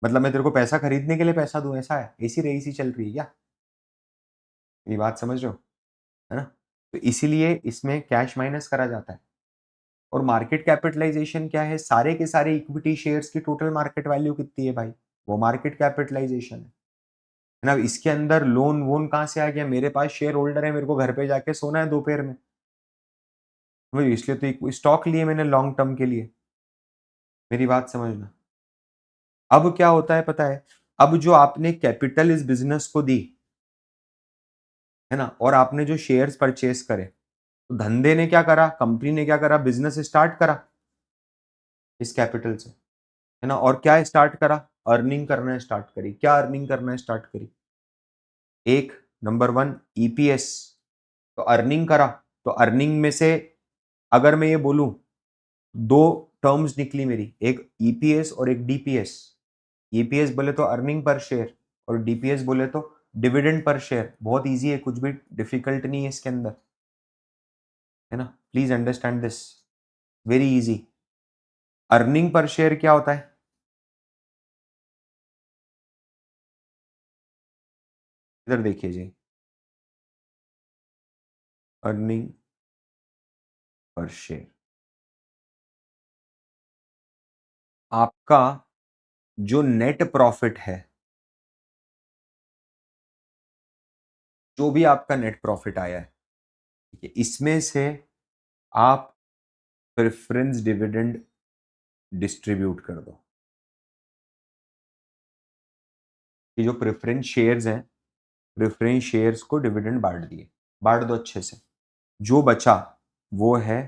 मतलब मैं तेरे को पैसा खरीदने के लिए पैसा दूं, ऐसा है? ऐसी रईसी चल रही है क्या? ये बात समझ रहे हो? है ना? तो इसीलिए इसमें कैश माइनस करा जाता है। और मार्केट कैपिटलाइजेशन क्या है? सारे के सारे इक्विटी शेयर्स की टोटल मार्केट वैल्यू कितनी है भाई, वो मार्केट कैपिटलाइजेशन है ना। इसके अंदर लोन वोन कहाँ से आ गया? मेरे पास शेयर होल्डर है, मेरे को घर पे जाके सोना है दोपहर में, वही इसलिए तो स्टॉक लिए मैंने लॉन्ग टर्म के लिए। मेरी बात समझना। अब क्या होता है पता है? अब जो आपने कैपिटल इस बिजनेस को दी है ना, और आपने जो शेयर्स परचेस करे, तो धंधे ने क्या करा, कंपनी ने क्या करा, बिजनेस स्टार्ट करा इस कैपिटल से, है ना। और क्या स्टार्ट करा? अर्निंग करना स्टार्ट करी। क्या अर्निंग करना स्टार्ट करी? एक, नंबर वन ईपीएस। तो अर्निंग करा, तो अर्निंग में से अगर मैं ये बोलूं, दो टर्म्स निकली मेरी, एक ईपीएस और एक डीपीएस। ईपीएस बोले तो अर्निंग पर शेयर, और डीपीएस बोले तो डिविडेंड पर शेयर। बहुत इजी है, कुछ भी डिफिकल्ट नहीं है इसके अंदर, है ना। Please understand this, very easy. Earning per share क्या होता है? इधर देखिए जी, अर्निंग पर शेयर आपका जो नेट प्रॉफिट है, जो भी आपका नेट प्रॉफिट आया है, ठीक है, इसमें से आप प्रेफरेंस डिविडेंड डिस्ट्रीब्यूट कर दो। कि जो प्रेफरेंस शेयर्स हैं, प्रेफरेंस शेयर्स को डिविडेंड बांट दिए, बांट दो अच्छे से। जो बचा वो है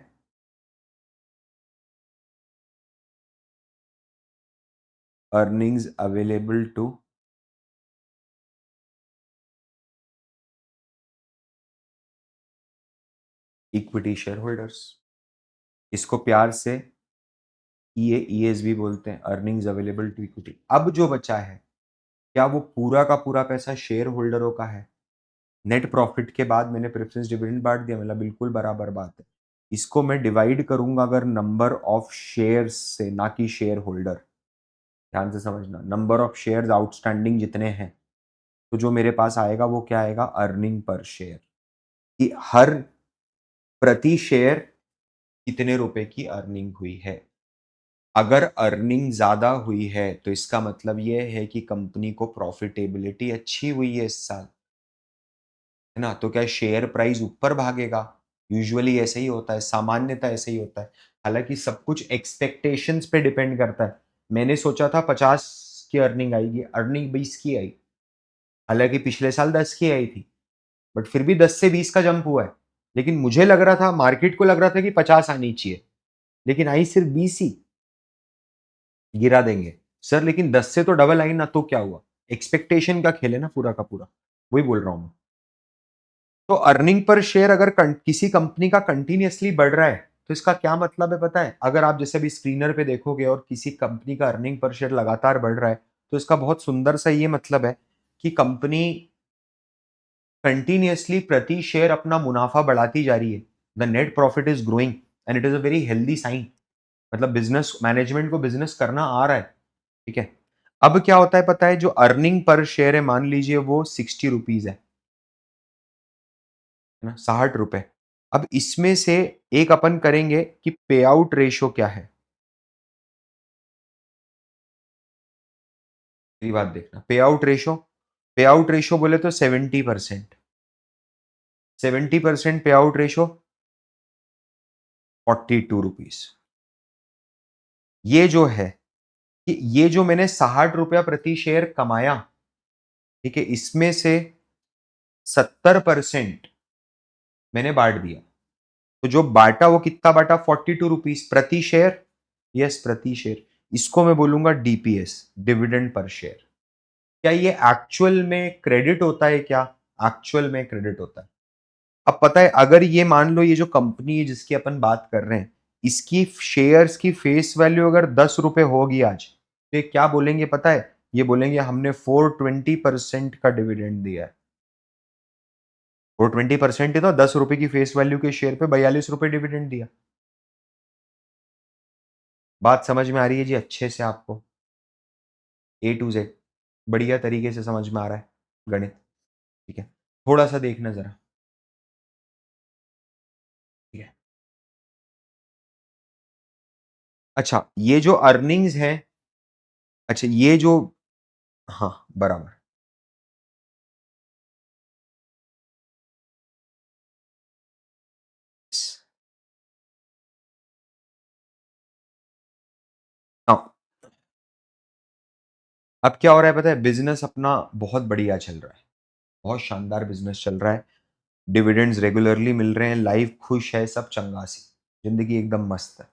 earnings available to equity share holders. इसको प्यार से ईएसबी बोलते हैं, अर्निंग्स अवेलेबल टू इक्विटी। अब जो बचा है, क्या वो पूरा का पूरा पैसा शेयर होल्डरों का है? नेट प्रॉफिट के बाद मैंने प्रेफरेंस डिविडेंड बांट दिया, मतलब बिल्कुल बराबर बात है। इसको मैं डिवाइड करूंगा अगर नंबर ऑफ शेयर्स से, ना कि शेयर होल्डर। ध्यान से समझना, नंबर ऑफ शेयर्स आउटस्टैंडिंग जितने हैं, तो जो मेरे पास आएगा वो क्या आएगा? Earning per share. कि हर प्रति शेयर कितने रुपए की अर्निंग हुई है। अगर अर्निंग ज्यादा हुई है तो इसका मतलब ये है कि कंपनी को प्रॉफिटेबिलिटी अच्छी हुई है इस साल, है ना। तो क्या शेयर प्राइस ऊपर भागेगा? यूजुअली ऐसे ही होता है, सामान्यता ऐसे ही होता है। हालांकि सब कुछ एक्सपेक्टेशंस पे डिपेंड करता है। मैंने सोचा था 50 की अर्निंग आएगी, अर्निंग 20 की आई। हालांकि पिछले साल 10 की आई थी, बट फिर भी 10 से 20 का जंप हुआ है। लेकिन मुझे लग रहा था, मार्केट को लग रहा था कि 50 आनी चाहिए, लेकिन आई सिर्फ 20 ही। गिरा देंगे सर, लेकिन 10 से तो डबल आई ना, तो क्या हुआ? एक्सपेक्टेशन का खेल है ना पूरा का पूरा, वही बोल रहा हूं मैं। तो अर्निंग पर शेयर अगर किसी कंपनी का कंटिन्यूअसली बढ़ रहा है, तो इसका क्या मतलब है पता है? अगर आप जैसे अभी स्क्रीनर पे देखोगे और किसी कंपनी का अर्निंग पर शेयर लगातार बढ़ रहा है, तो इसका बहुत सुंदर सा ये मतलब है कि कंपनी कंटिन्यूअसली प्रति शेयर अपना मुनाफा बढ़ाती जा रही है। The net profit is growing and it is a very healthy sign. मतलब बिजनेस मैनेजमेंट को बिजनेस करना आ रहा है। ठीक है। अब क्या होता है पता है? जो अर्निंग पर शेयर है, मान लीजिए वो 60 रुपीज है ना, 60 रुपए। अब इसमें से एक अपन करेंगे कि पे आउट रेशियो क्या है। मेरी बात देखना, पे आउट रेशियो बोले तो 70%। 70% पे आउट रेशियो 42 रुपीज। ये जो है कि ये जो मैंने 60 रुपया प्रति शेयर कमाया, ठीक है, इसमें से 70% मैंने बांट दिया। तो जो बांटा वो कितना बांटा? 42 रुपीज प्रति शेयर। यस, प्रति शेयर। इसको मैं बोलूंगा डीपीएस, डिविडेंड पर शेयर। क्या ये एक्चुअल में क्रेडिट होता है क्या? एक्चुअल में क्रेडिट होता है। अब पता है, अगर ये मान लो ये जो कंपनी है जिसकी अपन बात कर रहे हैं, इसकी शेयर्स की फेस वैल्यू अगर 10 रुपए होगी आज, तो ये क्या बोलेंगे पता है? ये बोलेंगे हमने 420% का डिविडेंड दिया है। 420% ही तो 10 रुपए की फेस वैल्यू के शेयर पे 42 रुपए डिविडेंड दिया। बात समझ में आ रही है जी अच्छे से आपको? ए टू जेड बढ़िया तरीके से समझ में आ रहा है गणित? ठीक है, थोड़ा सा देखना जरा। ठीक है। अच्छा, ये जो अर्निंग्स है, अच्छा ये जो, हाँ बराबर। हाँ, अब क्या हो रहा है पता है? बिजनेस अपना बहुत बढ़िया चल रहा है, बहुत शानदार बिजनेस चल रहा है। डिविडेंड्स रेगुलरली मिल रहे हैं, लाइफ खुश है, सब चंगासी, जिंदगी एकदम मस्त है।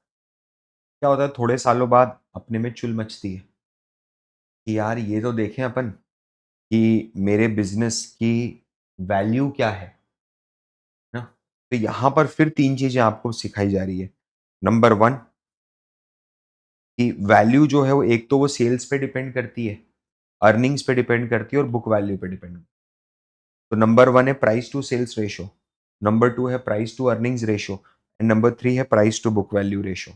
क्या होता है, थोड़े सालों बाद अपने में चुल मचती है कि यार ये तो देखें अपन कि मेरे बिजनेस की वैल्यू क्या है ना। तो यहां पर फिर तीन चीजें आपको सिखाई जा रही है। नंबर वन, कि वैल्यू जो है वो एक तो वो सेल्स पे डिपेंड करती है, अर्निंग्स पे डिपेंड करती है और बुक वैल्यू पे डिपेंड। तो नंबर वन है price to sales ratio, number two है price to earnings ratio, and number three है price to book value ratio.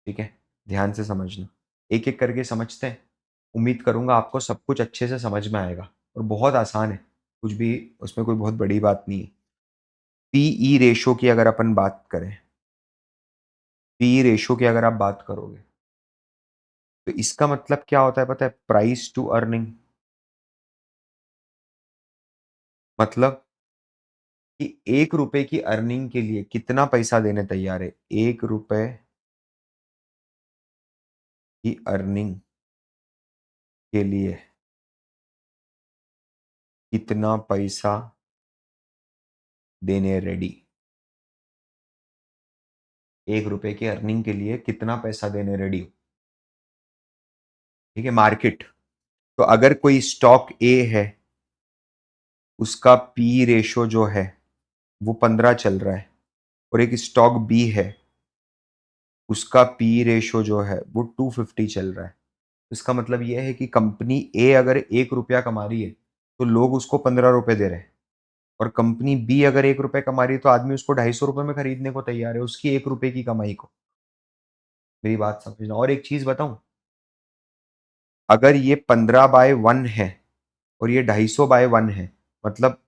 ठीक है, ध्यान से समझना, एक एक करके समझते हैं। उम्मीद करूंगा आपको सब कुछ अच्छे से समझ में आएगा, और बहुत आसान है, कुछ भी उसमें कोई बहुत बड़ी बात नहीं है। पीई रेशो की अगर अपन बात करें, पीई रेशो की अगर आप बात करोगे, तो इसका मतलब क्या होता है पता है? Price to earning. मतलब कि 1 रुपए की अर्निंग के लिए कितना पैसा देने तैयार है? 1 रुपए की अर्निंग के लिए कितना पैसा देने रेडी? 1 रुपए की अर्निंग के लिए कितना पैसा देने रेडी हो? ठीक है, मार्केट। तो अगर कोई स्टॉक ए है, उसका पी रेशो जो है वो 15 चल रहा है, और एक स्टॉक बी है, उसका पी रेशो जो है वो 250 चल रहा है। इसका मतलब यह है कि कंपनी ए अगर 1 रुपया कमा रही है, तो लोग उसको 15 रुपए दे रहे हैं, और कंपनी बी अगर 1 रुपए कमा रही है, तो आदमी उसको 250 रुपए में खरीदने को तैयार है, उसकी 1 रुपए की कमाई को। मेरी बात समझना, और एक चीज बताऊं, अगर ये 15/1 है और ये 250/1 है, मतलब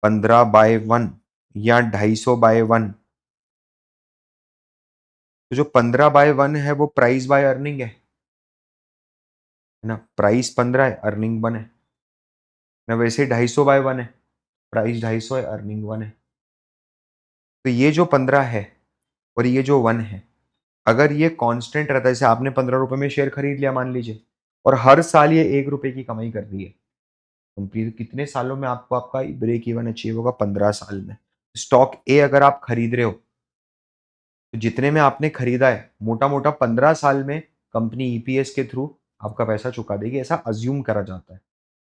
15/1 या 250/1, तो जो 15/1 है वो प्राइस बाय अर्निंग है ना। प्राइस 15 है, अर्निंग 1 है ना। वैसे 250/1 है, प्राइस 250 है, अर्निंग 1 है। तो ये जो 15 है और ये जो 1 है, अगर ये कांस्टेंट रहता है, जैसे आपने 15 रुपए में शेयर खरीद लिया मान लीजिए, और हर साल ये 1 रुपए की कमाई कर रही है, तो फिर कितने सालों में आपको आपका ब्रेक इवन अचीव होगा? 15 साल में। स्टॉक ए अगर आप खरीद रहे हो, तो जितने में आपने खरीदा है, मोटा मोटा 15 साल में कंपनी ईपीएस के थ्रू आपका पैसा चुका देगी, ऐसा अज्यूम करा जाता है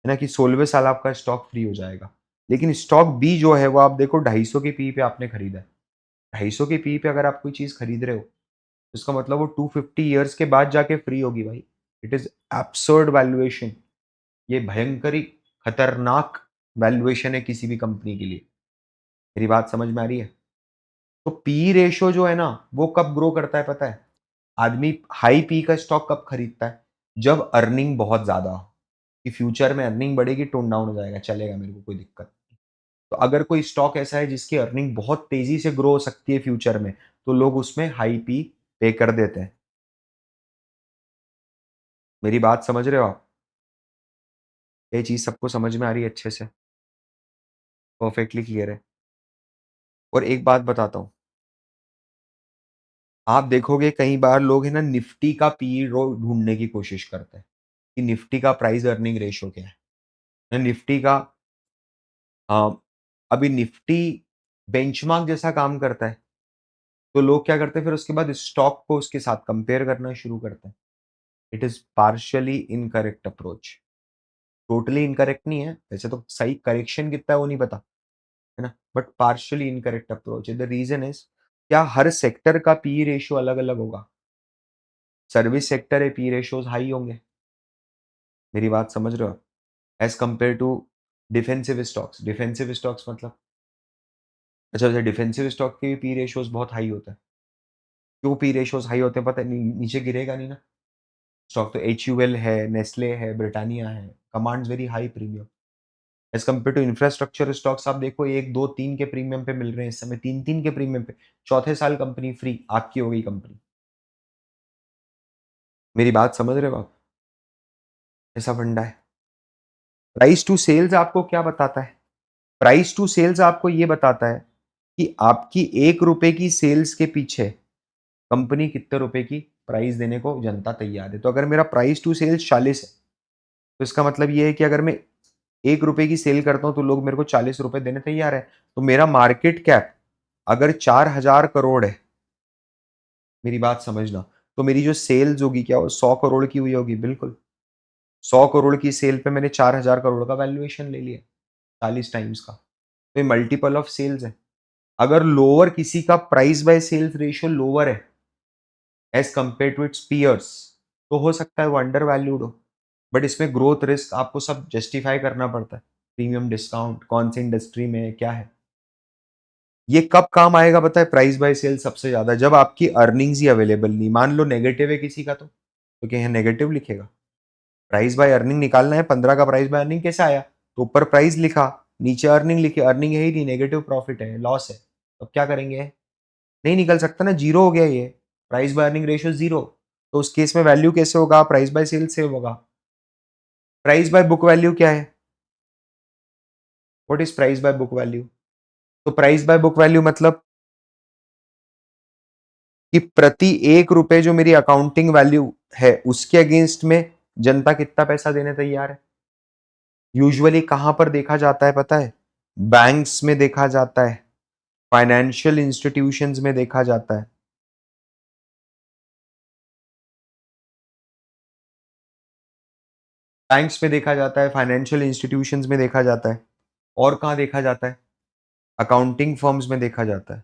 ना, कि 16वें साल आपका स्टॉक फ्री हो जाएगा। लेकिन स्टॉक बी जो है वो आप देखो 250 की पी पे आपने खरीदा है। 250 की पी पे अगर आप कोई चीज़ खरीद रहे हो, तो इसका मतलब वो 250 ईयर्स के बाद जाके फ्री होगी भाई। It is absurd valuation. ये भयंकर ही खतरनाक वैल्यूएशन है किसी भी कंपनी के लिए। मेरी बात समझ में आ रही है? तो पी रेशो जो है ना, वो कब ग्रो करता है पता है? आदमी हाई पी का स्टॉक कब खरीदता है? जब अर्निंग बहुत ज़्यादा हो, कि फ्यूचर में अर्निंग बढ़ेगी, टोन डाउन हो जाएगा, चलेगा, मेरे को कोई दिक्कत नहीं। तो अगर कोई स्टॉक ऐसा है जिसकी अर्निंग बहुत तेज़ी से ग्रो हो सकती है फ्यूचर में, तो लोग उसमें हाई पी पे कर देते हैं। मेरी बात समझ रहे हो आप? ये चीज़ सबको समझ में आ रही है अच्छे से? परफेक्टली क्लियर है। और एक बात बताता हूँ, आप देखोगे कई बार लोग है ना निफ्टी का पी रो ढूँढने की कोशिश करते हैं, कि निफ्टी का प्राइस अर्निंग रेशियो क्या है? निफ्टी का अभी निफ्टी बेंचमार्क जैसा काम करता है, तो लोग क्या करते हैं फिर उसके बाद स्टॉक को उसके साथ कंपेयर करना शुरू करते हैं। It is partially incorrect approach. Totally incorrect नहीं है, वैसे तो सही करेक्शन कितना है वो नहीं पता, है ना? बट पार्शियली इनकरेक्ट अप्रोच है। द रीज़न इज़, क्या हर सेक्टर का पी रेशियो अलग-अलग होगा? सर्विस सेक्टर है, पी रेशियोज़ हाई होंगे। मेरी बात समझ रहे हो आप? As compare to defensive stocks. Defensive stocks मतलब, अच्छा वैसे डिफेंसिव स्टॉक के पी रेशियोज़ बहुत हाई होता है। क्यों पी रेशियोज़ हाई होते हैं पता है? नीचे गिरेगा नहीं ना। स्टॉक तो एचयूएल है, नेस्ले है, ब्रिटानिया है, commands very high premium. As compare to infrastructure stocks, आप देखो 1, 2, 3 के प्रीमियम पे मिल रहे हैं इस समय, 3-3 के प्रीमियम पे। चौथे साल कंपनी फ्री, आपकी हो गई कंपनी। मेरी बात समझ रहे हो आप? ऐसा फंडा है। प्राइस टू सेल्स आपको क्या बताता है? प्राइस टू सेल्स आपको ये बताता है कि आपकी ₹1 की सेल्स के पीछे कंपनी कितने रुपए की प्राइस देने को जनता तैयार है। तो अगर मेरा प्राइस टू सेल्स 40 है, तो इसका मतलब ये है कि अगर मैं ₹1 की सेल करता हूँ तो लोग मेरे को ₹40 देने तैयार है। तो मेरा मार्केट कैप अगर 4,000 करोड़ है, मेरी बात समझना, तो मेरी जो सेल्स होगी क्या वो 100 करोड़ की हुई होगी? बिल्कुल। 100 करोड़ की सेल पे मैंने 4,000 करोड़ का वैल्यूएशन ले लिया, 40 टाइम्स का। तो ये मल्टीपल ऑफ सेल्स है। अगर लोअर किसी का price by sales ratio lower है as compare to its peers, तो हो सकता है वो अंडर वैल्यूड हो। बट इसमें ग्रोथ रिस्क आपको सब जस्टिफाई करना पड़ता है। प्रीमियम डिस्काउंट, कौन सी इंडस्ट्री में है, क्या है। ये कब काम आएगा पता है प्राइस बाय सेल सबसे ज़्यादा? जब आपकी अर्निंग्स ही अवेलेबल नहीं। मान लो नेगेटिव है किसी का, तो क्या यहाँ नेगेटिव लिखेगा? प्राइस बाय अर्निंग निकालना है, 15 का प्राइस बाय अर्निंग कैसे आया? तो ऊपर प्राइस लिखा, नीचे अर्निंग लिखी, अर्निंग है ही नहीं, नेगेटिव प्रॉफिट है, लॉस है। अब क्या करेंगे? नहीं निकल सकता ना, ज़ीरो हो गया ये। Price by earning ratio zero. तो उस केस में वैल्यू कैसे होगा? प्राइस बाय सेल से होगा। प्राइस बाय बुक वैल्यू क्या है? What is price by book value? तो प्राइस बाय बुक वैल्यू मतलब कि प्रति ₹1 जो मेरी अकाउंटिंग वैल्यू है, उसके अगेंस्ट में जनता कितना पैसा देने तैयार है। यूजुअली कहां पर देखा जाता है पता है? बैंक्स में देखा जाता है, फाइनेंशियल इंस्टीट्यूशंस में देखा जाता है। बैंक्स में देखा जाता है, फाइनेंशियल इंस्टीट्यूशंस में देखा जाता है। और कहाँ देखा जाता है? अकाउंटिंग फर्म्स में देखा जाता है।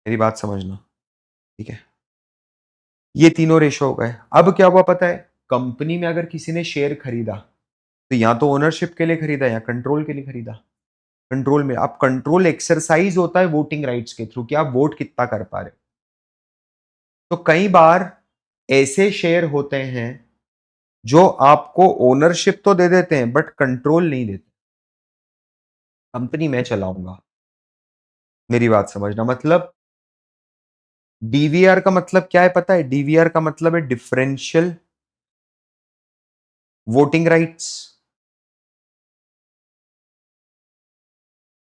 मेरी बात समझना, ठीक है? ये तीनों रेशो हो गए। अब क्या हुआ पता है? कंपनी में अगर किसी ने शेयर खरीदा, तो या तो ओनरशिप के लिए खरीदा या कंट्रोल के लिए खरीदा। कंट्रोल में, अब कंट्रोल एक्सरसाइज होता है वोटिंग राइट्स के थ्रू कि आप वोट कितना कर पा रहे हो। तो कई बार ऐसे शेयर होते हैं जो आपको ओनरशिप तो दे देते हैं बट कंट्रोल नहीं देते। कंपनी मैं चलाऊंगा। मेरी बात समझना, मतलब डीवीआर का मतलब क्या है पता है? डीवीआर का मतलब है डिफरेंशियल वोटिंग राइट्स।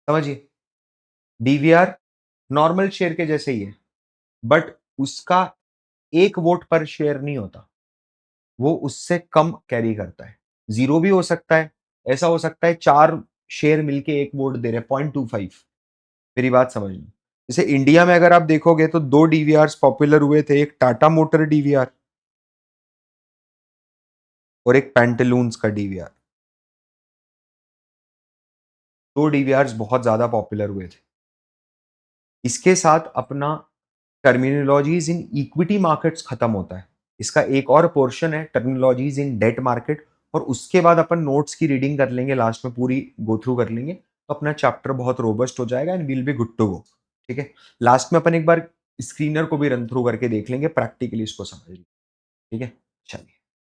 समझिए, डीवीआर नॉर्मल शेयर के जैसे ही है, बट उसका एक वोट पर शेयर नहीं होता, वो उससे कम कैरी करता है। जीरो भी हो सकता है, ऐसा हो सकता है चार शेयर मिलके एक वोट दे रहे हैं, 0.25। मेरी बात समझना, जैसे इंडिया में अगर आप देखोगे तो दो डीवीआर पॉपुलर हुए थे, एक टाटा मोटर डीवीआर और एक पैंटालून्स का डीवीआर। 2 डीवीआर्स बहुत ज़्यादा पॉपुलर हुए थे। इसके साथ अपना टर्मिनोलॉजीज़ इन इक्विटी मार्केट्स खत्म होता है। इसका एक और पोर्शन है टर्मिनोलॉजीज़ इन डेट मार्केट, और उसके बाद अपन नोट्स की रीडिंग कर लेंगे, लास्ट में पूरी गो थ्रू कर लेंगे, तो अपना चैप्टर बहुत रोबस्ट हो जाएगा and we will be good to go. ठीक है? लास्ट में अपन एक बार स्क्रीनर को भी रन थ्रू करके देख लेंगे, प्रैक्टिकली इसको समझ लेंगे। ठीक है? चलिए।